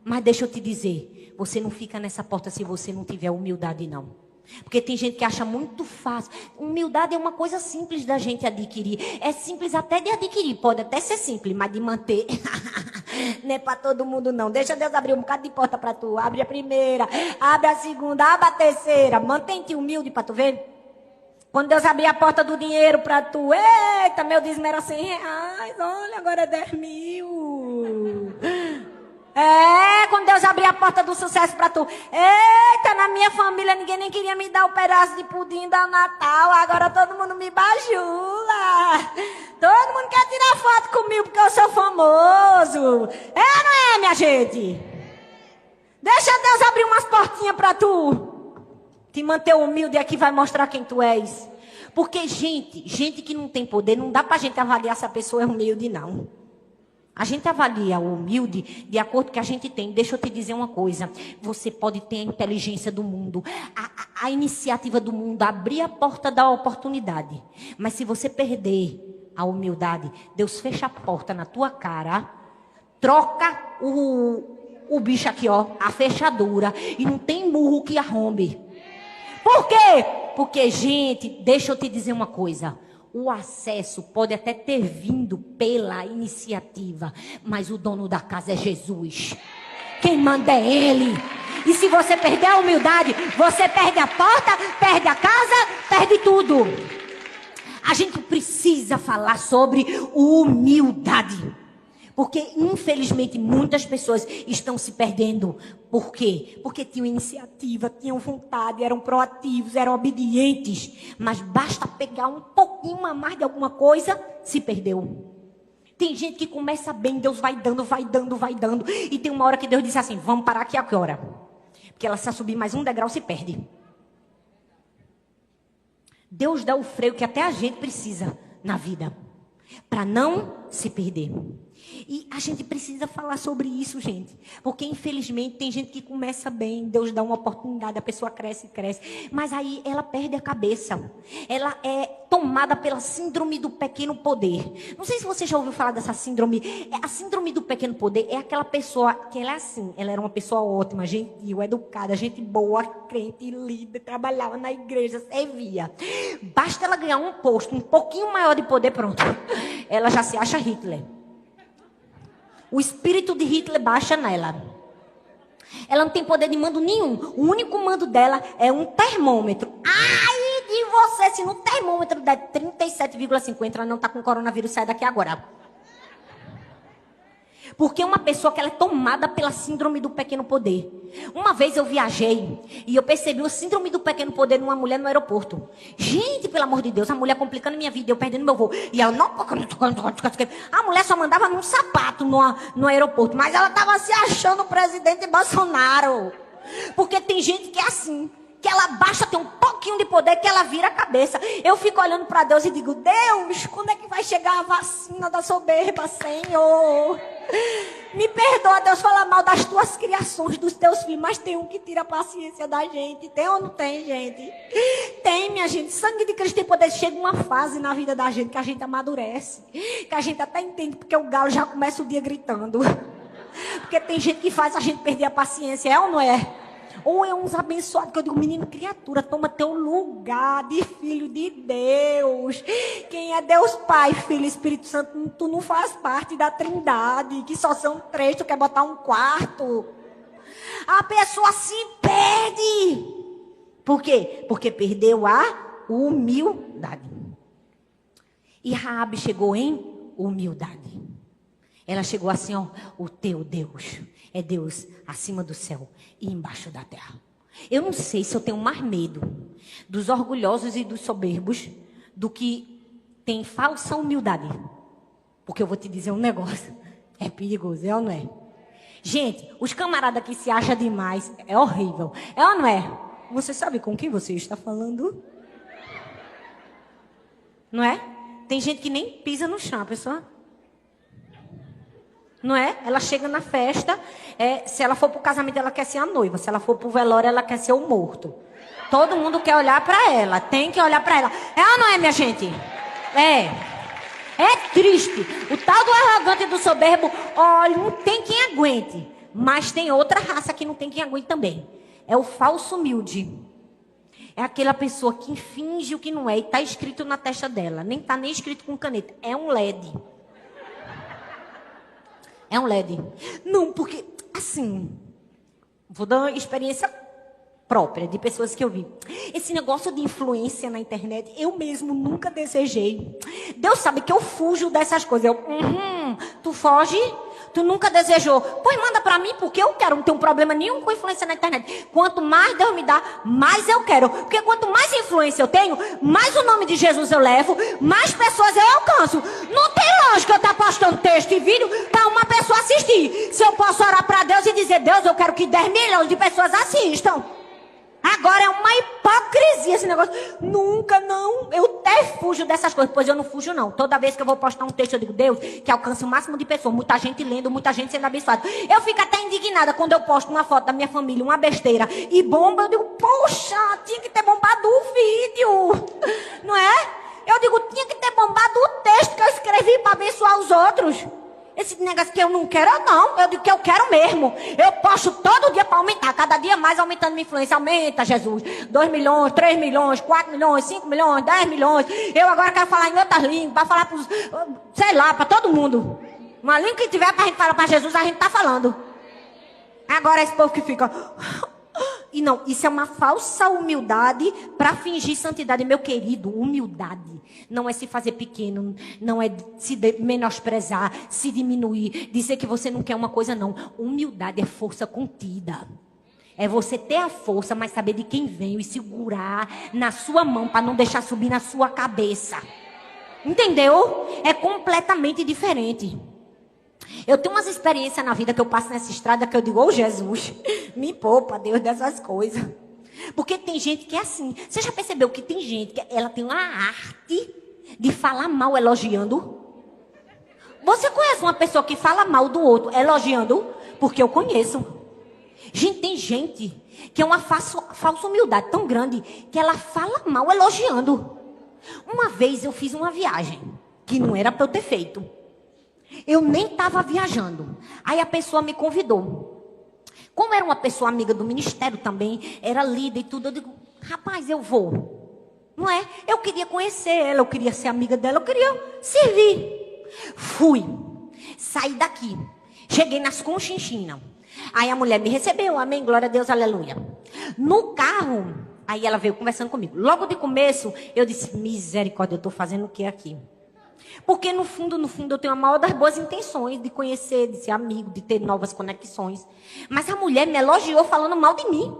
Mas deixa eu te dizer, você não fica nessa porta se você não tiver humildade, não. Porque tem gente que acha muito fácil. Humildade é uma coisa simples da gente adquirir. É simples até de adquirir. Pode até ser simples, mas de manter não é para todo mundo, não. Deixa Deus abrir um bocado de porta para tu. Abre a primeira, abre a segunda, abre a terceira. Mantém-te humilde para tu ver. Quando Deus abrir a porta do dinheiro para tu, eita, meu dízimo era R$100. Olha, agora é 10.000. Quando Deus abrir a porta do sucesso pra tu. Eita, na minha família ninguém nem queria me dar o pedaço de pudim da Natal. Agora todo mundo me bajula. Todo mundo quer tirar foto comigo porque eu sou famoso. É ou não é, minha gente? Deixa Deus abrir umas portinhas pra tu. Te manter humilde aqui vai mostrar quem tu és. Porque gente que não tem poder, não dá pra gente avaliar se a pessoa é humilde, não. A gente avalia o humilde de acordo com o que a gente tem. Deixa eu te dizer uma coisa. Você pode ter a inteligência do mundo, a iniciativa do mundo, abrir a porta da oportunidade. Mas se você perder a humildade, Deus fecha a porta na tua cara, troca o bicho aqui, ó, a fechadura, e não tem murro que arrombe. Por quê? Porque, gente, deixa eu te dizer uma coisa. O acesso pode até ter vindo pela iniciativa, mas o dono da casa é Jesus. Quem manda é Ele. E se você perder a humildade, você perde a porta, perde a casa, perde tudo. A gente precisa falar sobre humildade. Porque, infelizmente, muitas pessoas estão se perdendo. Por quê? Porque tinham iniciativa, tinham vontade, eram proativos, eram obedientes. Mas basta pegar um pouquinho a mais de alguma coisa, se perdeu. Tem gente que começa bem, Deus vai dando, vai dando, vai dando. E tem uma hora que Deus diz assim, vamos parar aqui a que hora? Porque ela se subir mais um degrau, se perde. Deus dá o freio que até a gente precisa na vida. Para não se perder. E a gente precisa falar sobre isso, gente. Porque, infelizmente, tem gente que começa bem, Deus dá uma oportunidade, a pessoa cresce, cresce. Mas aí ela perde a cabeça. Ela é tomada pela síndrome do pequeno poder. Não sei se você já ouviu falar dessa síndrome. A síndrome do pequeno poder é aquela pessoa que ela é assim. Ela era uma pessoa ótima, gentil, educada, gente boa, crente, líder, trabalhava na igreja, servia. Basta ela ganhar um posto um pouquinho maior de poder, pronto. Ela já se acha Hitler. O espírito de Hitler baixa nela. Ela não tem poder de mando nenhum. O único mando dela é um termômetro. Ai de você, se no termômetro der 37,5, ela não está com coronavírus, sai daqui agora. Porque é uma pessoa que ela é tomada pela síndrome do pequeno poder. Uma vez eu viajei e eu percebi a síndrome do pequeno poder numa mulher no aeroporto. Gente, pelo amor de Deus, a mulher complicando minha vida, eu perdendo meu voo. E ela não... A mulher só mandava num sapato no aeroporto, mas ela estava se achando o presidente Bolsonaro. Porque tem gente que é assim, que ela baixa, tem um pouquinho de poder, que ela vira a cabeça. Eu fico olhando para Deus e digo, Deus, quando é que vai chegar a vacina da soberba, Senhor? Me perdoa, Deus, falar mal das tuas criações, dos teus filhos, mas tem um que tira a paciência da gente. Tem ou não tem, gente? Tem, minha gente. Sangue de Cristo tem poder. Chega uma fase na vida da gente que a gente amadurece, que a gente até entende, porque o galo já começa o dia gritando. Porque tem gente que faz a gente perder a paciência, é ou não é? Ou é uns abençoados, que eu digo, menino, criatura, toma teu lugar de filho de Deus. Quem é Deus Pai, Filho e Espírito Santo, tu não faz parte da Trindade, que só são 3, tu quer botar um quarto. A pessoa se perde. Por quê? Porque perdeu a humildade. E Raabe chegou em humildade. Ela chegou assim, ó, o teu Deus é Deus acima do céu e embaixo da terra. Eu não sei se eu tenho mais medo dos orgulhosos e dos soberbos do que tem falsa humildade. Porque eu vou te dizer um negócio, é perigoso, é ou não é? Gente, os camaradas que se acham demais, é horrível, é ou não é? Você sabe com quem você está falando? Não é? Tem gente que nem pisa no chão, a pessoa... Não é? Ela chega na festa, se ela for pro casamento, ela quer ser a noiva. Se ela for pro velório, ela quer ser o morto. Todo mundo quer olhar para ela, tem que olhar para ela. É ou não é, minha gente? É triste. O tal do arrogante e do soberbo, olha, não tem quem aguente. Mas tem outra raça que não tem quem aguente também. É o falso humilde. É aquela pessoa que finge o que não é e tá escrito na testa dela. Nem tá nem escrito com caneta. É um LED. É um LED. Não, porque, assim, vou dar uma experiência própria de pessoas que eu vi. Esse negócio de influência na internet, eu mesmo nunca desejei. Deus sabe que eu fujo dessas coisas. Tu foge? Tu nunca desejou? Pois manda pra mim, porque eu quero. Não tenho problema nenhum com influência na internet. Quanto mais Deus me dá, mais eu quero. Porque quanto mais influência eu tenho, mais o nome de Jesus eu levo, mais pessoas eu alcanço. Não tem lógica eu estar postando texto e vídeo para uma pessoa assistir. Se eu posso orar para Deus e dizer, Deus, eu quero que 10 milhões de pessoas assistam. Agora é uma hipocrisia esse negócio. Nunca, não. Eu até fujo dessas coisas. Pois eu não fujo, não. Toda vez que eu vou postar um texto, eu digo, Deus, que alcance o máximo de pessoas. Muita gente lendo, muita gente sendo abençoada. Eu fico até indignada quando eu posto uma foto da minha família, uma besteira, e bomba. Eu digo, poxa, tinha que ter bombado o vídeo. Não é? Eu digo, tinha que ter bombado o texto que eu escrevi para abençoar os outros. Esse negócio que eu não quero, não. Eu digo que eu quero mesmo. Eu posto todo dia para aumentar. Cada dia mais aumentando minha influência. Aumenta, Jesus. 2 milhões, 3 milhões, 4 milhões, 5 milhões, 10 milhões. Eu agora quero falar em outras línguas. Para falar para sei lá, para todo mundo. Uma língua que tiver para a gente falar para Jesus, a gente tá falando. Agora esse povo que fica... E não, isso é uma falsa humildade para fingir santidade. Meu querido, humildade não é se fazer pequeno, não é se menosprezar, se diminuir, dizer que você não quer uma coisa, não. Humildade é força contida. É você ter a força, mas saber de quem veio e segurar na sua mão para não deixar subir na sua cabeça. Entendeu? É completamente diferente. Eu tenho umas experiências na vida que eu passo nessa estrada que eu digo, ô Jesus, me poupa, Deus, dessas coisas. Porque tem gente que é assim. Você já percebeu que tem gente que ela tem uma arte de falar mal elogiando? Você conhece uma pessoa que fala mal do outro elogiando? Porque eu conheço. Gente, tem gente que é uma falsa humildade tão grande que ela fala mal elogiando. Uma vez eu fiz uma viagem que não era para eu ter feito. Eu nem estava viajando. Aí a pessoa me convidou. Como era uma pessoa amiga do ministério também, era líder e tudo, eu digo, rapaz, eu vou. Não é? Eu queria conhecer ela, eu queria ser amiga dela, eu queria servir. Fui. Saí daqui. Cheguei nas Conchinchinas. Aí a mulher me recebeu, amém, glória a Deus, aleluia. No carro, aí ela veio conversando comigo. Logo de começo, eu disse, misericórdia, eu estou fazendo o que aqui? Porque no fundo, eu tenho a maior das boas intenções de conhecer, de ser amigo, de ter novas conexões. Mas a mulher me elogiou falando mal de mim.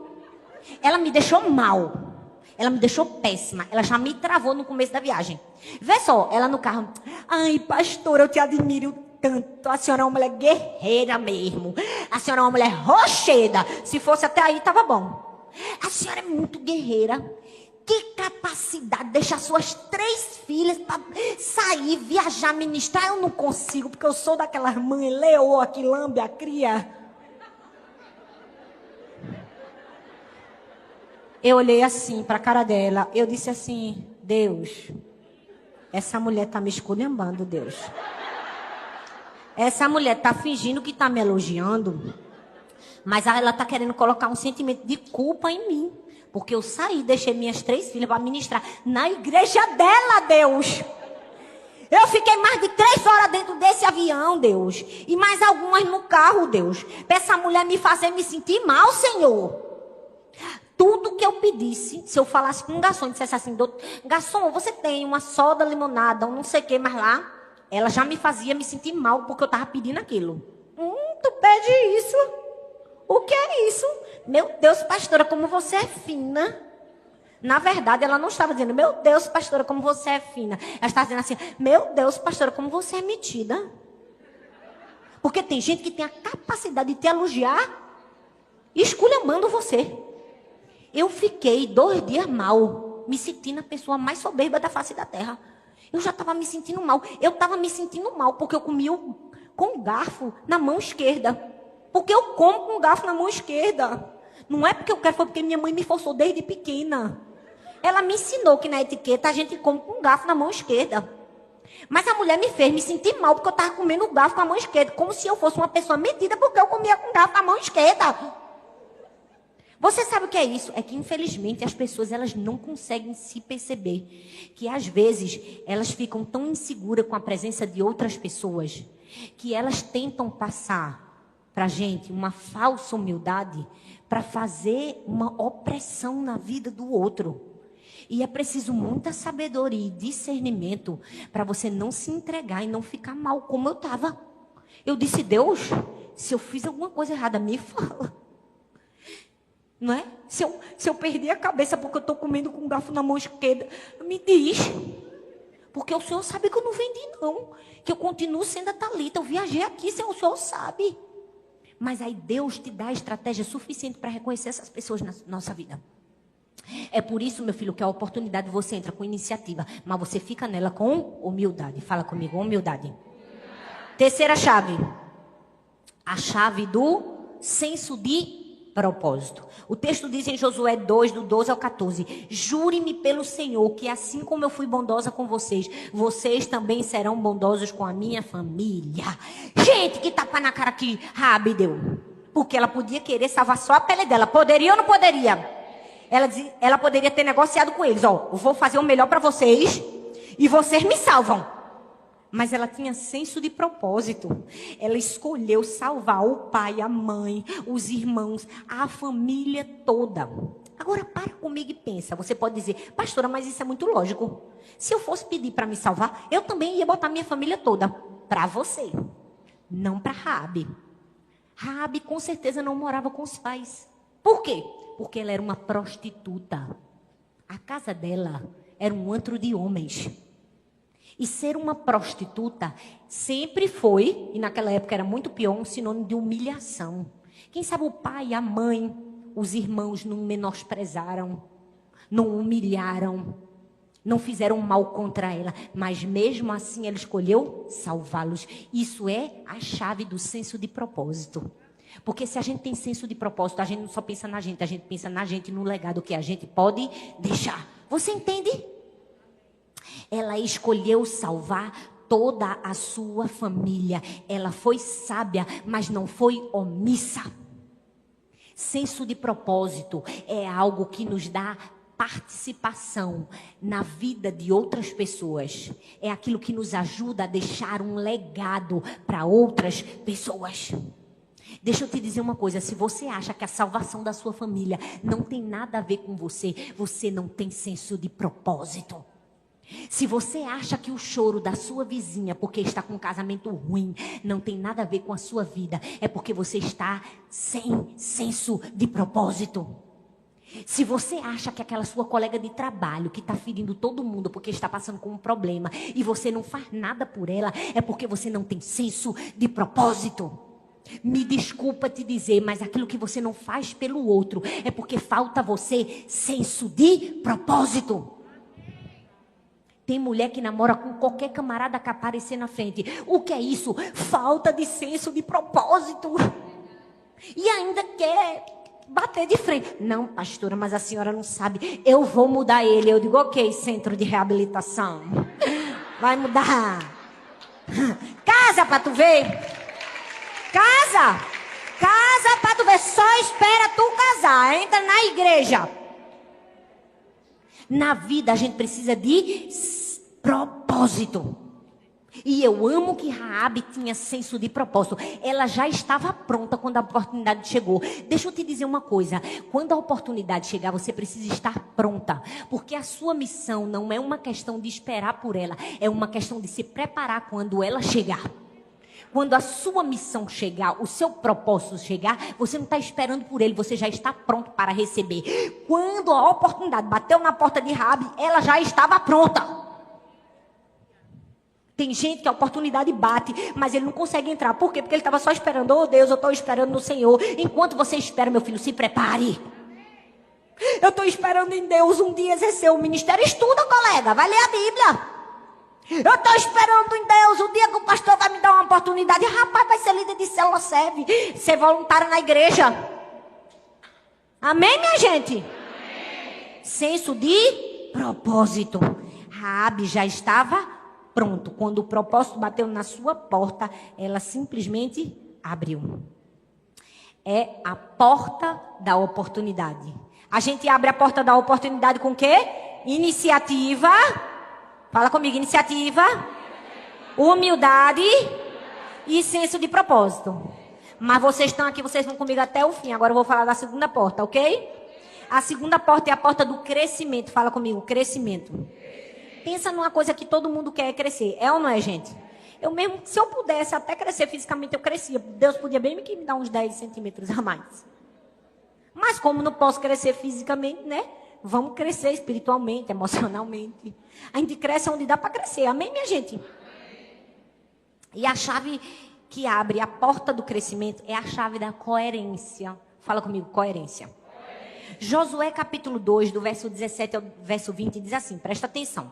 Ela me deixou mal. Ela me deixou péssima. Ela já me travou no começo da viagem. Vê só, ela no carro. Ai, pastora, eu te admiro tanto. A senhora é uma mulher guerreira mesmo. A senhora é uma mulher rocheda. Se fosse até aí, estava bom. A senhora é muito guerreira. Que capacidade de deixar suas 3 filhas para sair, viajar, ministrar. Eu não consigo, porque eu sou daquelas mães leoa que lambe a cria. Eu olhei assim para a cara dela. Eu disse assim, Deus, essa mulher está me esculhambando, Deus. Essa mulher está fingindo que está me elogiando, mas ela está querendo colocar um sentimento de culpa em mim. Porque eu saí, deixei minhas 3 filhas para ministrar na igreja dela, Deus. Eu fiquei mais de 3 horas dentro desse avião, Deus. E mais algumas no carro, Deus. Para essa mulher me fazer me sentir mal, Senhor. Tudo que eu pedisse, se eu falasse com um garçom e dissesse assim, garçom, você tem uma soda, limonada, um não sei o que mais lá. Ela já me fazia me sentir mal porque eu estava pedindo aquilo. Tu pede isso? O que é isso? Meu Deus, pastora, como você é fina. Na verdade, ela não estava dizendo, meu Deus, pastora, como você é fina. Ela estava dizendo assim, meu Deus, pastora, como você é metida. Porque tem gente que tem a capacidade de te elogiar esculhambando você. Eu fiquei 2 dias mal, me sentindo a pessoa mais soberba da face da terra. Eu já estava me sentindo mal. Eu estava me sentindo mal porque eu comia com garfo na mão esquerda. Porque eu como com garfo na mão esquerda. Não é porque eu quero, foi porque minha mãe me forçou desde pequena. Ela me ensinou que na etiqueta a gente come com garfo na mão esquerda. Mas a mulher me fez me sentir mal porque eu estava comendo garfo com a mão esquerda. Como se eu fosse uma pessoa metida porque eu comia com garfo na mão esquerda. Você sabe o que é isso? É que infelizmente as pessoas elas não conseguem se perceber. Que às vezes elas ficam tão inseguras com a presença de outras pessoas. Que elas tentam passar para a gente uma falsa humildade para fazer uma opressão na vida do outro. E é preciso muita sabedoria e discernimento para você não se entregar e não ficar mal como eu estava. Eu disse, Deus, se eu fiz alguma coisa errada, me fala. Não é? Se eu perdi a cabeça porque eu estou comendo com um garfo na mão esquerda, me diz. Porque o Senhor sabe que eu não vendi não. Que eu continuo sendo a Thalita. Eu viajei aqui, o Senhor sabe. Mas aí Deus te dá a estratégia suficiente para reconhecer essas pessoas na nossa vida. É por isso, meu filho, que a oportunidade você entra com iniciativa, mas você fica nela com humildade. Fala comigo, humildade. Terceira chave. A chave do senso de propósito. O texto diz em Josué 2, do 12 ao 14. Jure-me pelo Senhor que assim como eu fui bondosa com vocês, vocês também serão bondosos com a minha família. Gente, que tapa na cara que Raabe deu. Porque ela podia querer salvar só a pele dela. Poderia ou não poderia? Ela poderia ter negociado com eles. Ó, eu vou fazer o melhor para vocês e vocês me salvam. Mas ela tinha senso de propósito. Ela escolheu salvar o pai, a mãe, os irmãos, a família toda. Agora, para comigo e pensa. Você pode dizer, pastora, mas isso é muito lógico. Se eu fosse pedir para me salvar, eu também ia botar minha família toda. Para você. Não para Raabe. Raabe com certeza não morava com os pais. Por quê? Porque ela era uma prostituta. A casa dela era um antro de homens. E ser uma prostituta sempre foi, e naquela época era muito pior, um sinônimo de humilhação. Quem sabe o pai, a mãe, os irmãos não menosprezaram, não humilharam, não fizeram mal contra ela. Mas mesmo assim ela escolheu salvá-los. Isso é a chave do senso de propósito. Porque se a gente tem senso de propósito, a gente não só pensa na gente, a gente pensa na gente, no legado que a gente pode deixar. Você entende? Ela escolheu salvar toda a sua família. Ela foi sábia, mas não foi omissa. Senso de propósito é algo que nos dá participação na vida de outras pessoas. É aquilo que nos ajuda a deixar um legado para outras pessoas. Deixa eu te dizer uma coisa, se você acha que a salvação da sua família não tem nada a ver com você, você não tem senso de propósito. Se você acha que o choro da sua vizinha, porque está com um casamento ruim, não tem nada a ver com a sua vida, é porque você está sem senso de propósito. Se você acha que aquela sua colega de trabalho, que está ferindo todo mundo porque está passando com um problema, e você não faz nada por ela, é porque você não tem senso de propósito. Me desculpa te dizer, mas aquilo que você não faz pelo outro, é porque falta você senso de propósito. Tem mulher que namora com qualquer camarada que aparecer na frente. O que é isso? Falta de senso de propósito. E ainda quer bater de frente. Não, pastora, mas a senhora não sabe. Eu vou mudar ele. Eu digo, ok, centro de reabilitação. Vai mudar. Casa pra tu ver. Casa. Casa pra tu ver. Só espera tu casar. Entra na igreja. Na vida a gente precisa de propósito. E eu amo que Raabe tinha senso de propósito. Ela já estava pronta quando a oportunidade chegou. Deixa eu te dizer uma coisa. Quando a oportunidade chegar, você precisa estar pronta. Porque a sua missão não é uma questão de esperar por ela. É uma questão de se preparar quando ela chegar. Quando a sua missão chegar, o seu propósito chegar, você não está esperando por ele, você já está pronto para receber. Quando a oportunidade bateu na porta de Raabe, ela já estava pronta. Tem gente que a oportunidade bate, mas ele não consegue entrar. Por quê? Porque ele estava só esperando. Oh Deus, eu estou esperando no Senhor. Enquanto você espera, meu filho, se prepare. Eu estou esperando em Deus um dia exercer o ministério. Estuda, colega, vai ler a Bíblia. Eu estou esperando em Deus o dia que o pastor vai me dar uma oportunidade. Rapaz, vai ser líder de célula, serve. Ser voluntário na igreja. Amém, minha gente? Amém. Senso de propósito. Raabe já estava pronto. Quando o propósito bateu na sua porta, ela simplesmente abriu. É a porta da oportunidade. A gente abre a porta da oportunidade com o quê? Iniciativa. Fala comigo, iniciativa, humildade e senso de propósito. Mas vocês estão aqui, vocês vão comigo até o fim. Agora eu vou falar da segunda porta, ok? A segunda porta é a porta do crescimento. Fala comigo, crescimento. Pensa numa coisa que todo mundo quer crescer. É ou não é, gente? Eu mesmo, se eu pudesse até crescer fisicamente, eu crescia. Deus podia bem me dar uns 10 centímetros a mais. Mas como não posso crescer fisicamente, né? Vamos crescer espiritualmente, emocionalmente. A gente cresce onde dá para crescer. Amém, minha gente? E a chave que abre a porta do crescimento é a chave da coerência. Fala comigo, coerência. Josué capítulo 2, do verso 17 ao verso 20, diz assim, presta atenção.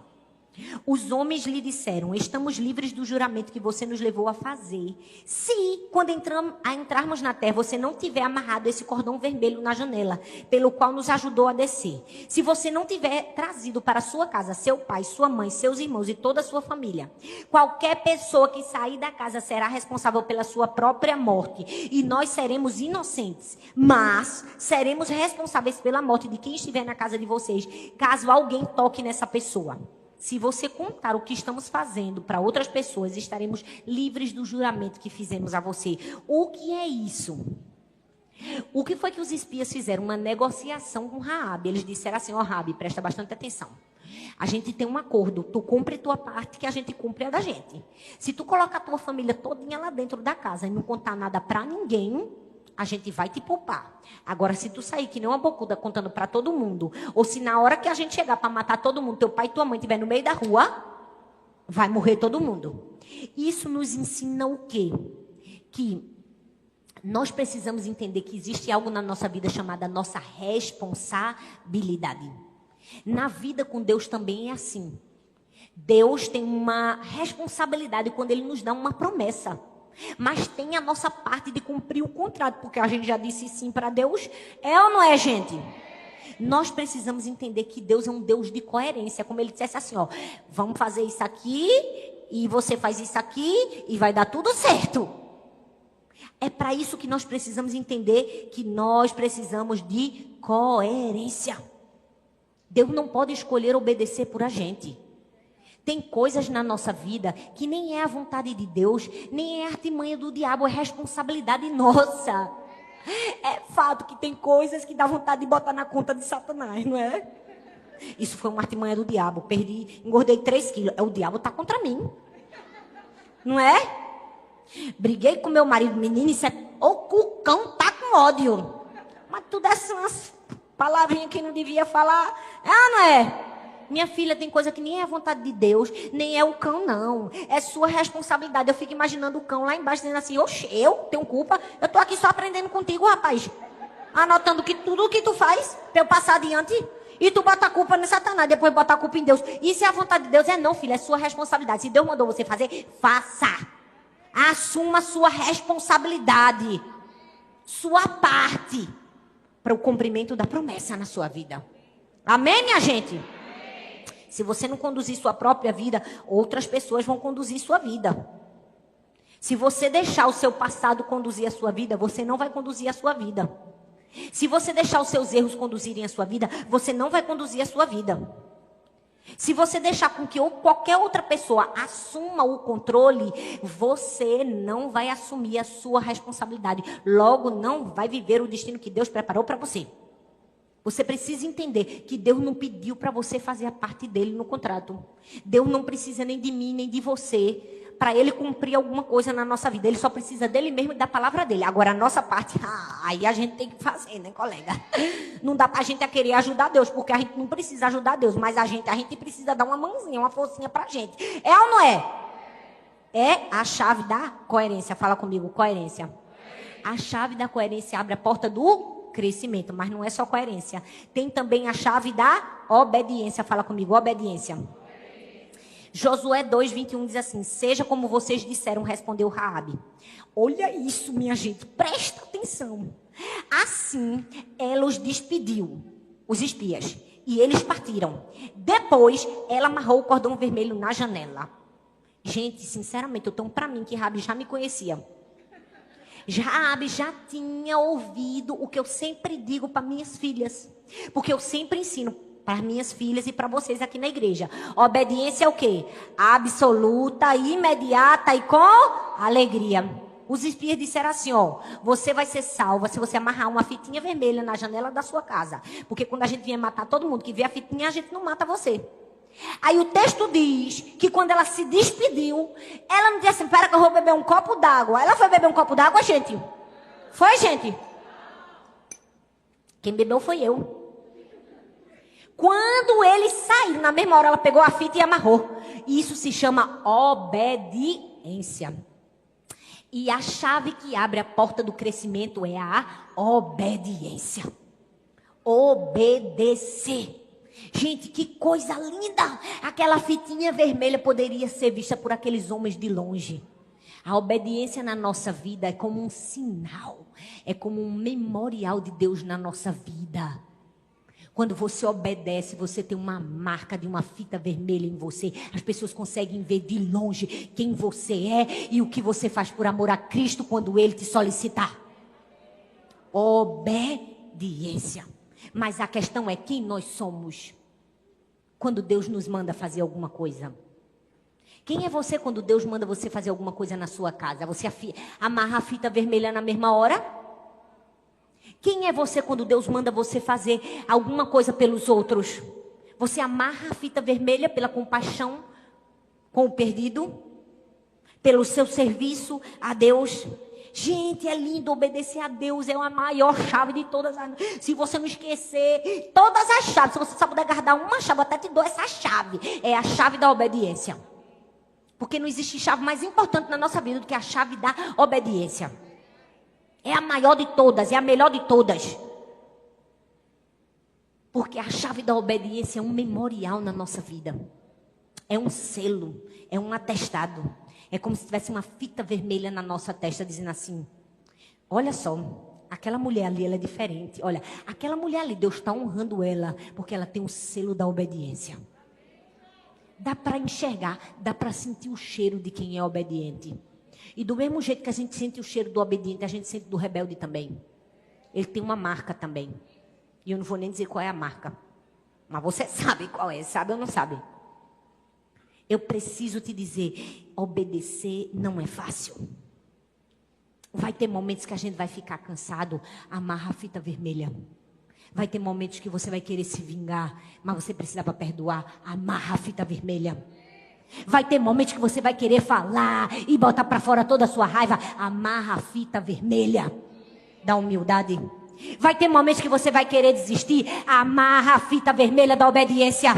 Os homens lhe disseram, estamos livres do juramento que você nos levou a fazer. Se, quando entrarmos na terra, você não tiver amarrado esse cordão vermelho na janela, pelo qual nos ajudou a descer. Se você não tiver trazido para sua casa seu pai, sua mãe, seus irmãos e toda a sua família, qualquer pessoa que sair da casa será responsável pela sua própria morte. E nós seremos inocentes, mas seremos responsáveis pela morte de quem estiver na casa de vocês, caso alguém toque nessa pessoa. Se você contar o que estamos fazendo para outras pessoas, estaremos livres do juramento que fizemos a você. O que é isso? O que foi que os espias fizeram? Uma negociação com Raabe. Eles disseram assim, Raabe, presta bastante atenção. A gente tem um acordo, tu cumpre tua parte, que a gente cumpre a da gente. Se tu colocar a tua família todinha lá dentro da casa e não contar nada para ninguém, a gente vai te poupar. Agora, se tu sair que nem uma bocuda contando para todo mundo, ou se na hora que a gente chegar para matar todo mundo, teu pai e tua mãe estiver no meio da rua, vai morrer todo mundo. Isso nos ensina o quê? Que nós precisamos entender que existe algo na nossa vida chamada nossa responsabilidade. Na vida com Deus também é assim. Deus tem uma responsabilidade quando Ele nos dá uma promessa. Mas tem a nossa parte de cumprir o contrato, porque a gente já disse sim para Deus. É ou não é, gente? Nós precisamos entender que Deus é um Deus de coerência. Como Ele dissesse assim, vamos fazer isso aqui, e você faz isso aqui, e vai dar tudo certo. É para isso que nós precisamos entender que nós precisamos de coerência. Deus não pode escolher obedecer por a gente. Tem coisas na nossa vida que nem é a vontade de Deus, nem é a artimanha do diabo, é responsabilidade nossa. É fato que tem coisas que dá vontade de botar na conta de Satanás, não é? Isso foi uma artimanha do diabo. Engordei 3 quilos. O diabo está contra mim. Não é? Briguei com meu marido, menino, isso é... O cucão tá com ódio. Mas tudo essas umas palavrinhas que não devia falar. Não é? Minha filha, tem coisa que nem é a vontade de Deus, nem é o cão, não. É sua responsabilidade. Eu fico imaginando o cão lá embaixo dizendo assim, oxe, eu tenho culpa? Eu tô aqui só aprendendo contigo, rapaz. Anotando que tudo o que tu faz, pra eu passar adiante, e tu bota a culpa no Satanás, depois bota a culpa em Deus. Isso é a vontade de Deus? Não, filha, é sua responsabilidade. Se Deus mandou você fazer, faça. Assuma a sua responsabilidade. Sua parte para o cumprimento da promessa na sua vida. Amém, minha gente? Se você não conduzir sua própria vida, outras pessoas vão conduzir sua vida. Se você deixar o seu passado conduzir a sua vida, você não vai conduzir a sua vida. Se você deixar os seus erros conduzirem a sua vida, você não vai conduzir a sua vida. Se você deixar com que qualquer outra pessoa assuma o controle, você não vai assumir a sua responsabilidade. Logo, não vai viver o destino que Deus preparou para você. Você precisa entender que Deus não pediu para você fazer a parte dele no contrato. Deus não precisa nem de mim, nem de você, para ele cumprir alguma coisa na nossa vida. Ele só precisa dele mesmo e da palavra dele. Agora, a nossa parte, aí a gente tem que fazer, né, colega? Não dá para a gente querer ajudar Deus, porque a gente não precisa ajudar Deus, mas a gente precisa dar uma mãozinha, uma forcinha para a gente. É ou não é? É a chave da coerência. Fala comigo, coerência. A chave da coerência abre a porta do crescimento, mas não é só coerência. Tem também a chave da obediência. Fala comigo, obediência. Josué 2:21 diz assim: seja como vocês disseram, respondeu Raabe. Olha isso, minha gente, presta atenção. Assim, ela os despediu, os espias, e eles partiram. Depois, ela amarrou o cordão vermelho na janela. Gente, sinceramente, eu tenho para mim que Raabe já me conhecia. Raabe já tinha ouvido o que eu sempre digo para minhas filhas. Porque eu sempre ensino para minhas filhas e para vocês aqui na igreja. Obediência é o quê? Absoluta, imediata e com alegria. Os espias disseram assim, você vai ser salva se você amarrar uma fitinha vermelha na janela da sua casa. Porque quando a gente vier matar todo mundo que vê a fitinha, a gente não mata você. Aí o texto diz que quando ela se despediu, ela não disse assim, espera que eu vou beber um copo d'água. Ela foi beber um copo d'água, gente? Foi, gente? Quem bebeu foi eu. Quando eles saíram, na mesma hora ela pegou a fita e amarrou. Isso se chama obediência. E a chave que abre a porta do crescimento é a obediência. Obedecer. Gente, que coisa linda! Aquela fitinha vermelha poderia ser vista por aqueles homens de longe. A obediência na nossa vida é como um sinal, é como um memorial de Deus na nossa vida. Quando você obedece, você tem uma marca de uma fita vermelha em você. As pessoas conseguem ver de longe quem você é e o que você faz por amor a Cristo quando Ele te solicitar. Obediência. Mas a questão é quem nós somos. quando Deus nos manda fazer alguma coisa? Quem é você quando Deus manda você fazer alguma coisa na sua casa? Você amarra a fita vermelha na mesma hora? Quem é você quando Deus manda você fazer alguma coisa pelos outros? Você amarra a fita vermelha pela compaixão com o perdido? Pelo seu serviço a Deus? Gente, é lindo obedecer a Deus, é a maior chave de todas as... Se você não esquecer todas as chaves, se você só puder guardar uma chave, eu até te dou essa chave. É a chave da obediência. Porque não existe chave mais importante na nossa vida do que a chave da obediência. É a maior de todas, é a melhor de todas. Porque a chave da obediência é um memorial na nossa vida. É um selo, é um atestado. É como se tivesse uma fita vermelha na nossa testa, dizendo assim: olha só, aquela mulher ali, ela é diferente. Olha, aquela mulher ali, Deus está honrando ela, porque ela tem o selo da obediência. Dá para enxergar, dá para sentir o cheiro de quem é obediente. E do mesmo jeito que a gente sente o cheiro do obediente, a gente sente do rebelde também. Ele tem uma marca também. E eu não vou nem dizer qual é a marca. Mas você sabe qual é, sabe ou não sabe? Eu preciso te dizer, obedecer não é fácil. Vai ter momentos que a gente vai ficar cansado, amarra a fita vermelha. Vai ter momentos que você vai querer se vingar, mas você precisa para perdoar, amarra a fita vermelha. Vai ter momentos que você vai querer falar e botar para fora toda a sua raiva, amarra a fita vermelha da humildade. Vai ter momentos que você vai querer desistir, amarra a fita vermelha da obediência.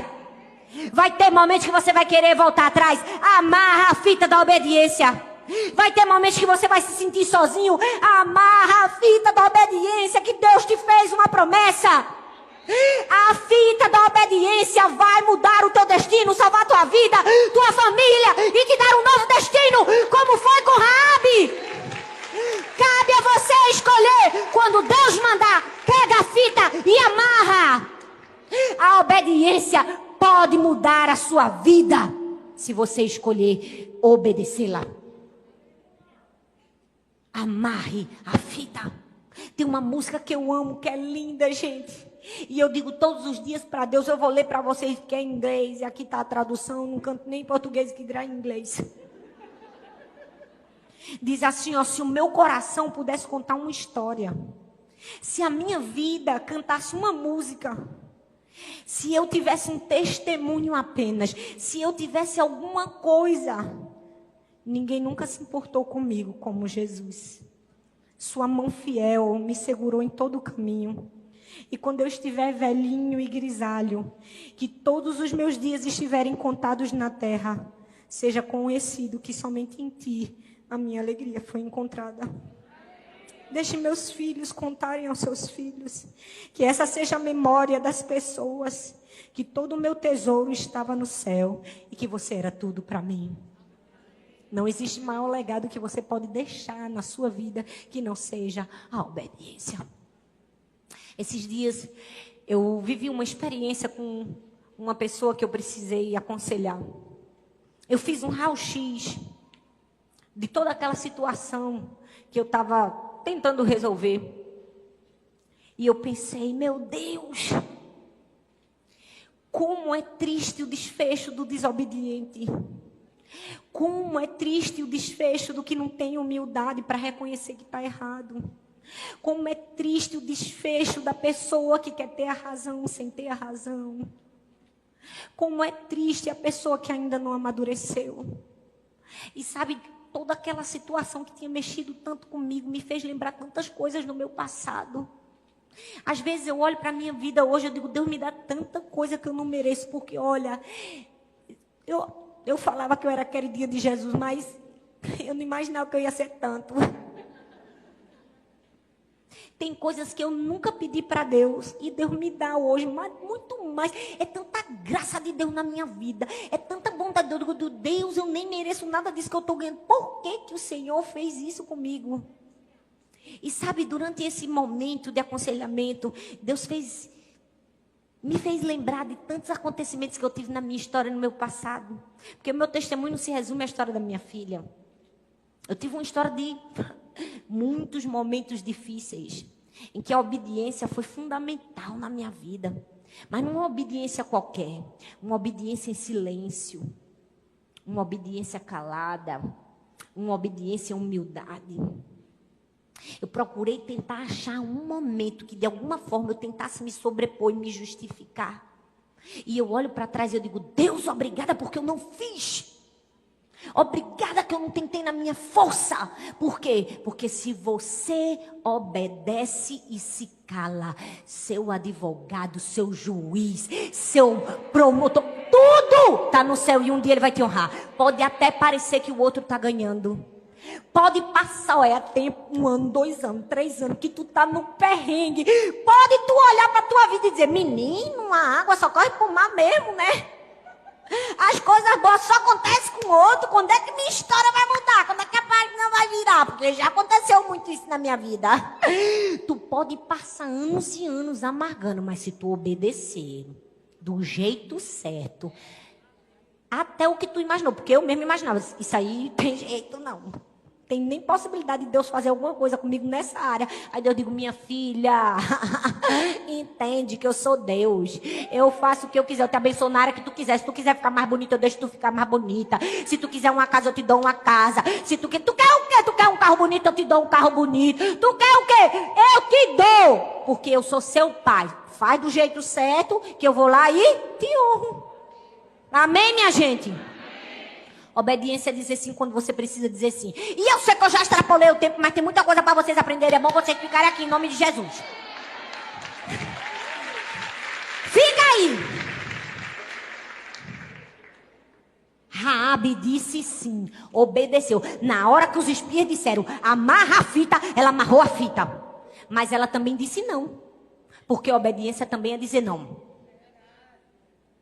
Vai ter momentos que você vai querer voltar atrás, amarra a fita da obediência. Vai ter momentos que você vai se sentir sozinho, amarra a fita da obediência, que Deus te fez uma promessa. A fita da obediência vai mudar o teu destino, salvar tua vida, tua família e te dar um novo destino, como foi com Raabe. Cabe a você escolher. Quando Deus mandar, pega a fita e amarra. A obediência pode mudar a sua vida, se você escolher obedecê-la. Amarre a fita. Tem uma música que eu amo, que é linda, gente. E eu digo todos os dias para Deus, eu vou ler para vocês que é em inglês, e aqui está a tradução, não canto nem em português, que dirá em inglês. Diz assim, ó: se o meu coração pudesse contar uma história, se a minha vida cantasse uma música, se eu tivesse um testemunho apenas, se eu tivesse alguma coisa, ninguém nunca se importou comigo como Jesus. Sua mão fiel me segurou em todo o caminho. E quando eu estiver velhinho e grisalho, que todos os meus dias estiverem contados na terra, seja conhecido que somente em ti a minha alegria foi encontrada. Deixe meus filhos contarem aos seus filhos, que essa seja a memória das pessoas, que todo o meu tesouro estava no céu e que você era tudo para mim. Não existe maior legado que você pode deixar na sua vida que não seja a obediência. Esses dias eu vivi uma experiência com uma pessoa que eu precisei aconselhar. Eu fiz um raio-x de toda aquela situação que eu estava tentando resolver. E eu pensei, meu Deus, como é triste o desfecho do desobediente. Como é triste o desfecho do que não tem humildade para reconhecer que está errado. Como é triste o desfecho da pessoa que quer ter a razão sem ter a razão. Como é triste a pessoa que ainda não amadureceu. E sabe, toda aquela situação que tinha mexido tanto comigo me fez lembrar tantas coisas no meu passado. Às vezes eu olho para a minha vida hoje, eu digo, Deus me dá tanta coisa que eu não mereço, porque olha, eu falava que eu era queridinha de Jesus, mas eu não imaginava que eu ia ser tanto. Tem coisas que eu nunca pedi para Deus e Deus me dá hoje, mas muito mais. É tanta graça de Deus na minha vida, é tanta bondade de Deus, eu nem mereço nada disso que eu estou ganhando. Por que que o Senhor fez isso comigo? E sabe, durante esse momento de aconselhamento, Deus me fez lembrar de tantos acontecimentos que eu tive na minha história, no meu passado. Porque o meu testemunho não se resume à história da minha filha. Eu tive uma história de muitos momentos difíceis, em que a obediência foi fundamental na minha vida. Mas não uma obediência qualquer, uma obediência em silêncio, uma obediência calada, uma obediência em humildade. Eu procurei tentar achar um momento que de alguma forma eu tentasse me sobrepor e me justificar. E eu olho para trás e eu digo, Deus, obrigada porque eu não fiz. Obrigada que eu não tentei na minha força. Por quê? Porque se você obedece e se cala, seu advogado, seu juiz, seu promotor, tudo está no céu e um dia ele vai te honrar. Pode até parecer que o outro está ganhando. Pode passar, olha, tempo, 1 ano, 2 anos, 3 anos, que tu tá no perrengue. Pode tu olhar pra tua vida e dizer, menino, a água só corre pro mar mesmo, né? As coisas boas só acontecem com o outro. Quando é que minha história vai mudar? Quando é que a página vai virar? Porque já aconteceu muito isso na minha vida. Tu pode passar anos e anos amargando, mas se tu obedecer do jeito certo, até o que tu imaginou, porque eu mesmo imaginava, isso aí tem jeito não. Tem nem possibilidade de Deus fazer alguma coisa comigo nessa área. Aí Deus digo, minha filha, entende que eu sou Deus. Eu faço o que eu quiser, eu te abençoo na área que tu quiser. Se tu quiser ficar mais bonita, eu deixo tu ficar mais bonita. Se tu quiser uma casa, eu te dou uma casa. Se tu quer o quê? Tu quer um carro bonito, eu te dou um carro bonito. Tu quer o quê? Eu te dou. Porque eu sou seu pai. Faz do jeito certo, que eu vou lá e te honro. Amém, minha gente? Obediência é dizer sim quando você precisa dizer sim. E eu sei que eu já extrapolei o tempo, mas tem muita coisa para vocês aprenderem. É bom vocês ficarem aqui em nome de Jesus. Fica aí. Raabe disse sim, obedeceu. Na hora que os espias disseram, amarra a fita, ela amarrou a fita. Mas ela também disse não. Porque obediência também é dizer não.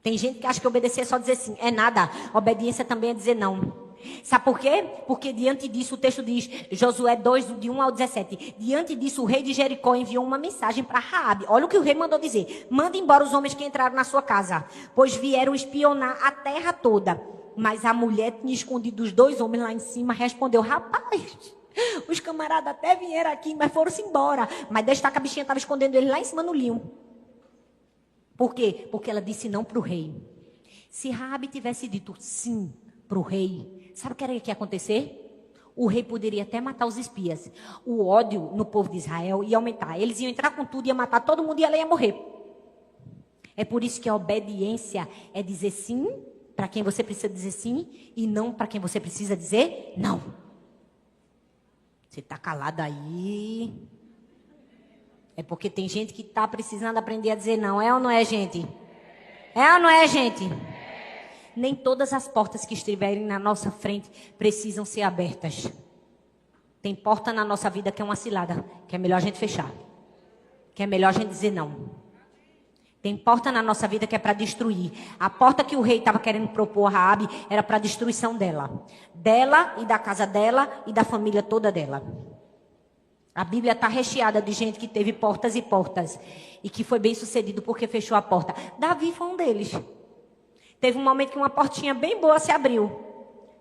Tem gente que acha que obedecer é só dizer sim. É nada. Obediência também é dizer não. Sabe por quê? Porque diante disso, o texto diz, Josué 2, de 1 ao 17. Diante disso, o rei de Jericó enviou uma mensagem para Raabe. Olha o que o rei mandou dizer. Manda embora os homens que entraram na sua casa, pois vieram espionar a terra toda. Mas a mulher tinha escondido os 2 homens lá em cima. Respondeu, rapaz, os camaradas até vieram aqui, mas foram-se embora. Mas desta que a bichinha estava escondendo ele lá em cima no linho. Por quê? Porque ela disse não para o rei. Se Raabe tivesse dito sim para o rei, sabe o que era que ia acontecer? O rei poderia até matar os espias. O ódio no povo de Israel ia aumentar. Eles iam entrar com tudo, ia matar todo mundo e ela ia morrer. É por isso que a obediência é dizer sim para quem você precisa dizer sim e não para quem você precisa dizer não. Você está calado aí... É porque tem gente que está precisando aprender a dizer não. É ou não é, gente? É ou não é, gente? Nem todas as portas que estiverem na nossa frente precisam ser abertas. Tem porta na nossa vida que é uma cilada, que é melhor a gente fechar. Que é melhor a gente dizer não. Tem porta na nossa vida que é para destruir. A porta que o rei estava querendo propor a Raabe era para a destruição dela. Dela e da casa dela e da família toda dela. A Bíblia está recheada de gente que teve portas e portas. E que foi bem sucedido porque fechou a porta. Davi foi um deles. Teve um momento que uma portinha bem boa se abriu.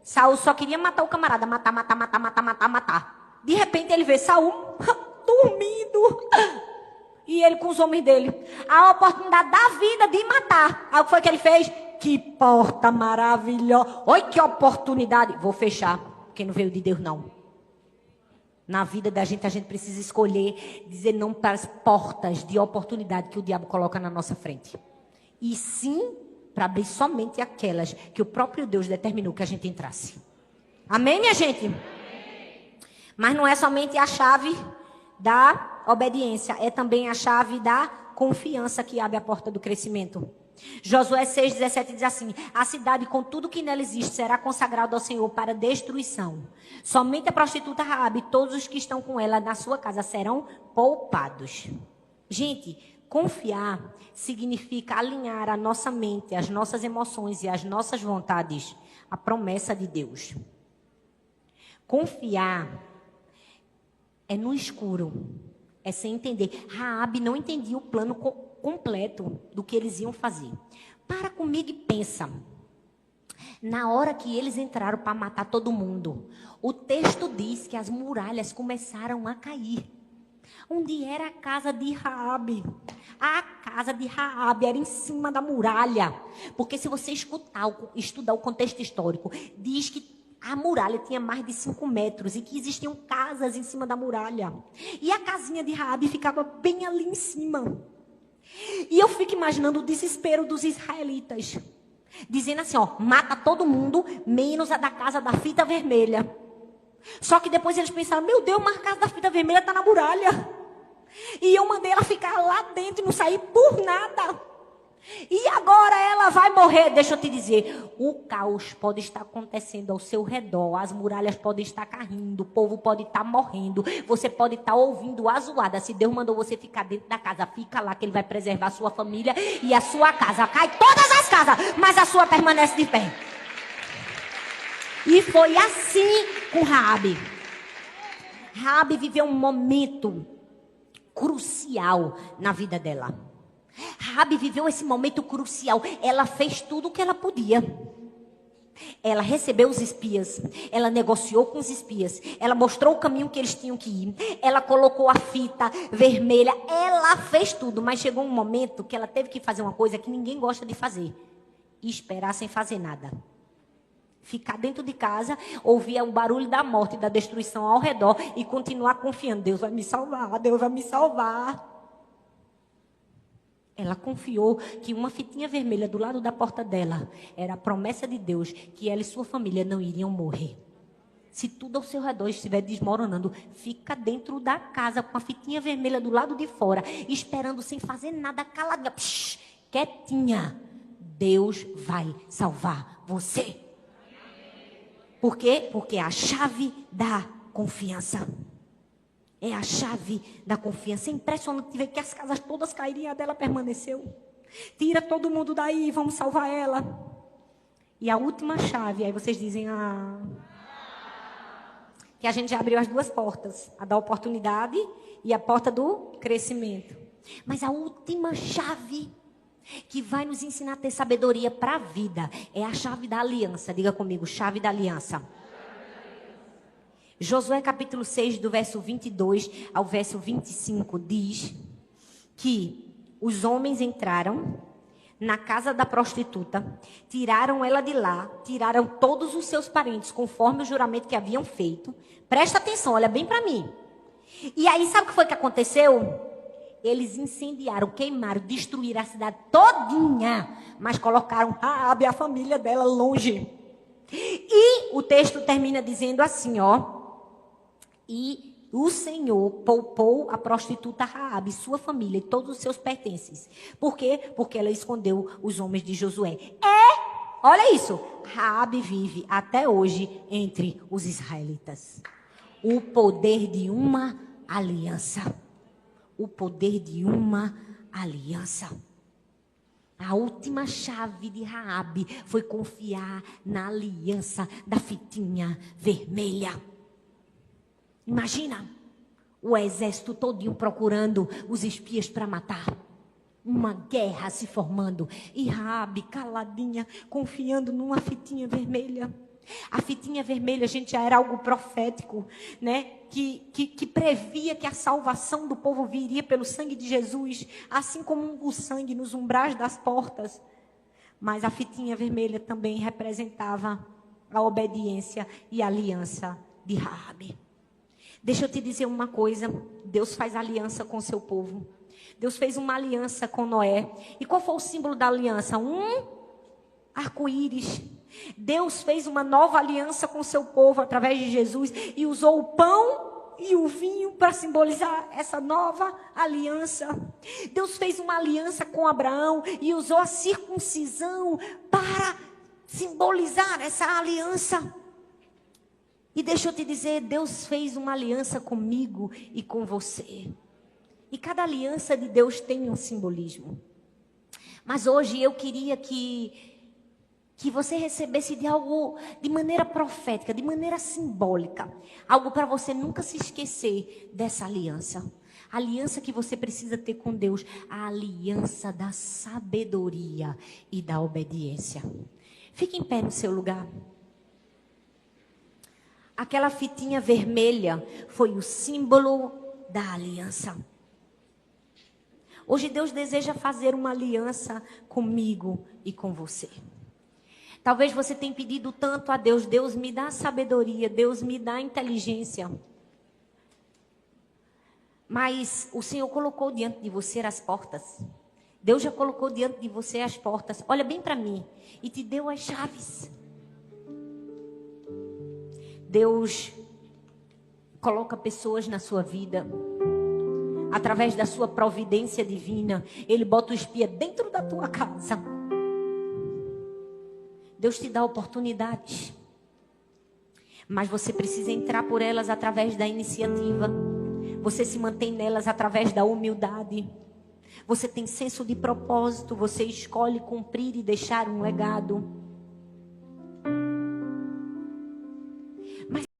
Saul só queria matar o camarada. Matar. De repente ele vê Saul dormindo. E ele com os homens dele. A oportunidade da vida de matar. Aí o que foi que ele fez? Que porta maravilhosa. Oi, que oportunidade. Vou fechar. Porque não veio de Deus, não. Na vida da gente, a gente precisa escolher dizer não para as portas de oportunidade que o diabo coloca na nossa frente. E sim, para abrir somente aquelas que o próprio Deus determinou que a gente entrasse. Amém, minha gente? Amém. Mas não é somente a chave da obediência, é também a chave da confiança que abre a porta do crescimento. Josué 6,17 diz assim: a cidade com tudo que nela existe será consagrada ao Senhor para destruição. Somente a prostituta Raabe e todos os que estão com ela na sua casa serão poupados. Gente, confiar significa alinhar a nossa mente, as nossas emoções e as nossas vontades à promessa de Deus. Confiar é no escuro, é sem entender. Raabe não entendia o plano completo do que eles iam fazer. Para comigo e pensa. Na hora que eles entraram para matar todo mundo, o texto diz que as muralhas começaram a cair. Onde era a casa de Raabe? A casa de Raabe era em cima da muralha. Porque se você estudar o contexto histórico, diz que a muralha tinha mais de 5 metros e que existiam casas em cima da muralha. E a casinha de Raabe ficava bem ali em cima. E eu fico imaginando o desespero dos israelitas. Dizendo assim, ó, mata todo mundo, menos a da casa da fita vermelha. Só que depois eles pensaram, meu Deus, mas a casa da fita vermelha está na muralha. E eu mandei ela ficar lá dentro e não sair por nada. E agora ela vai morrer. Deixa eu te dizer, o caos pode estar acontecendo ao seu redor, as muralhas podem estar caindo, o povo pode estar morrendo, você pode estar ouvindo a zoada. Se Deus mandou você ficar dentro da casa, fica lá que Ele vai preservar a sua família e a sua casa. Cai todas as casas, mas a sua permanece de pé. E foi assim com Raabe. Raabe viveu um momento crucial na vida dela. Raabe viveu esse momento crucial. Ela fez tudo o que ela podia. Ela recebeu os espias. Ela negociou com os espias. Ela mostrou o caminho que eles tinham que ir. Ela colocou a fita vermelha. Ela fez tudo. Mas chegou um momento que ela teve que fazer uma coisa que ninguém gosta de fazer. Esperar sem fazer nada. Ficar dentro de casa, ouvir o barulho da morte e da destruição ao redor e continuar confiando. Deus vai me salvar, Deus vai me salvar. Ela confiou que uma fitinha vermelha do lado da porta dela era a promessa de Deus que ela e sua família não iriam morrer. Se tudo ao seu redor estiver desmoronando, fica dentro da casa com a fitinha vermelha do lado de fora, esperando sem fazer nada, caladinha, quietinha. Deus vai salvar você. Por quê? Porque é a chave da confiança. É a chave da confiança. É impressionante ver que as casas todas cairiam e a dela permaneceu. Tira todo mundo daí, vamos salvar ela. E a última chave, aí vocês dizem, que a gente já abriu as duas portas. A da oportunidade e a porta do crescimento. Mas a última chave que vai nos ensinar a ter sabedoria para a vida é a chave da aliança. Diga comigo, chave da aliança. Josué capítulo 6, do verso 22 ao verso 25, diz que os homens entraram na casa da prostituta, tiraram ela de lá, tiraram todos os seus parentes, conforme o juramento que haviam feito. Presta atenção, olha bem para mim. E aí, sabe o que foi que aconteceu? Eles incendiaram, queimaram, destruíram a cidade todinha, mas colocaram Raabe e a família dela longe. E o texto termina dizendo assim, ó. E o Senhor poupou a prostituta Raabe, sua família e todos os seus pertences. Por quê? Porque ela escondeu os homens de Josué. Olha isso. Raabe vive até hoje entre os israelitas. O poder de uma aliança. O poder de uma aliança. A última chave de Raabe foi confiar na aliança da fitinha vermelha. Imagina o exército todinho procurando os espias para matar. Uma guerra se formando. E Raabe caladinha, confiando numa fitinha vermelha. A fitinha vermelha, gente, já era algo profético, né? Que previa que a salvação do povo viria pelo sangue de Jesus, assim como o sangue nos umbrais das portas. Mas a fitinha vermelha também representava a obediência e a aliança de Raabe. Deixa eu te dizer uma coisa, Deus faz aliança com o seu povo. Deus fez uma aliança com Noé. E qual foi o símbolo da aliança? Um arco-íris. Deus fez uma nova aliança com o seu povo através de Jesus e usou o pão e o vinho para simbolizar essa nova aliança. Deus fez uma aliança com Abraão e usou a circuncisão para simbolizar essa aliança. E deixa eu te dizer, Deus fez uma aliança comigo e com você. E cada aliança de Deus tem um simbolismo. Mas hoje eu queria que você recebesse de algo de maneira profética, de maneira simbólica. Algo para você nunca se esquecer dessa aliança. A aliança que você precisa ter com Deus. A aliança da sabedoria e da obediência. Fique em pé no seu lugar. Aquela fitinha vermelha foi o símbolo da aliança. Hoje Deus deseja fazer uma aliança comigo e com você. Talvez você tenha pedido tanto a Deus, Deus me dá sabedoria, Deus me dá inteligência. Mas o Senhor colocou diante de você as portas. Deus já colocou diante de você as portas. Olha bem para mim. E te deu as chaves. Deus coloca pessoas na sua vida. Através da sua providência divina. Ele bota o espia dentro da tua casa. Deus te dá oportunidades. Mas você precisa entrar por elas através da iniciativa. Você se mantém nelas através da humildade. Você tem senso de propósito. Você escolhe cumprir e deixar um legado.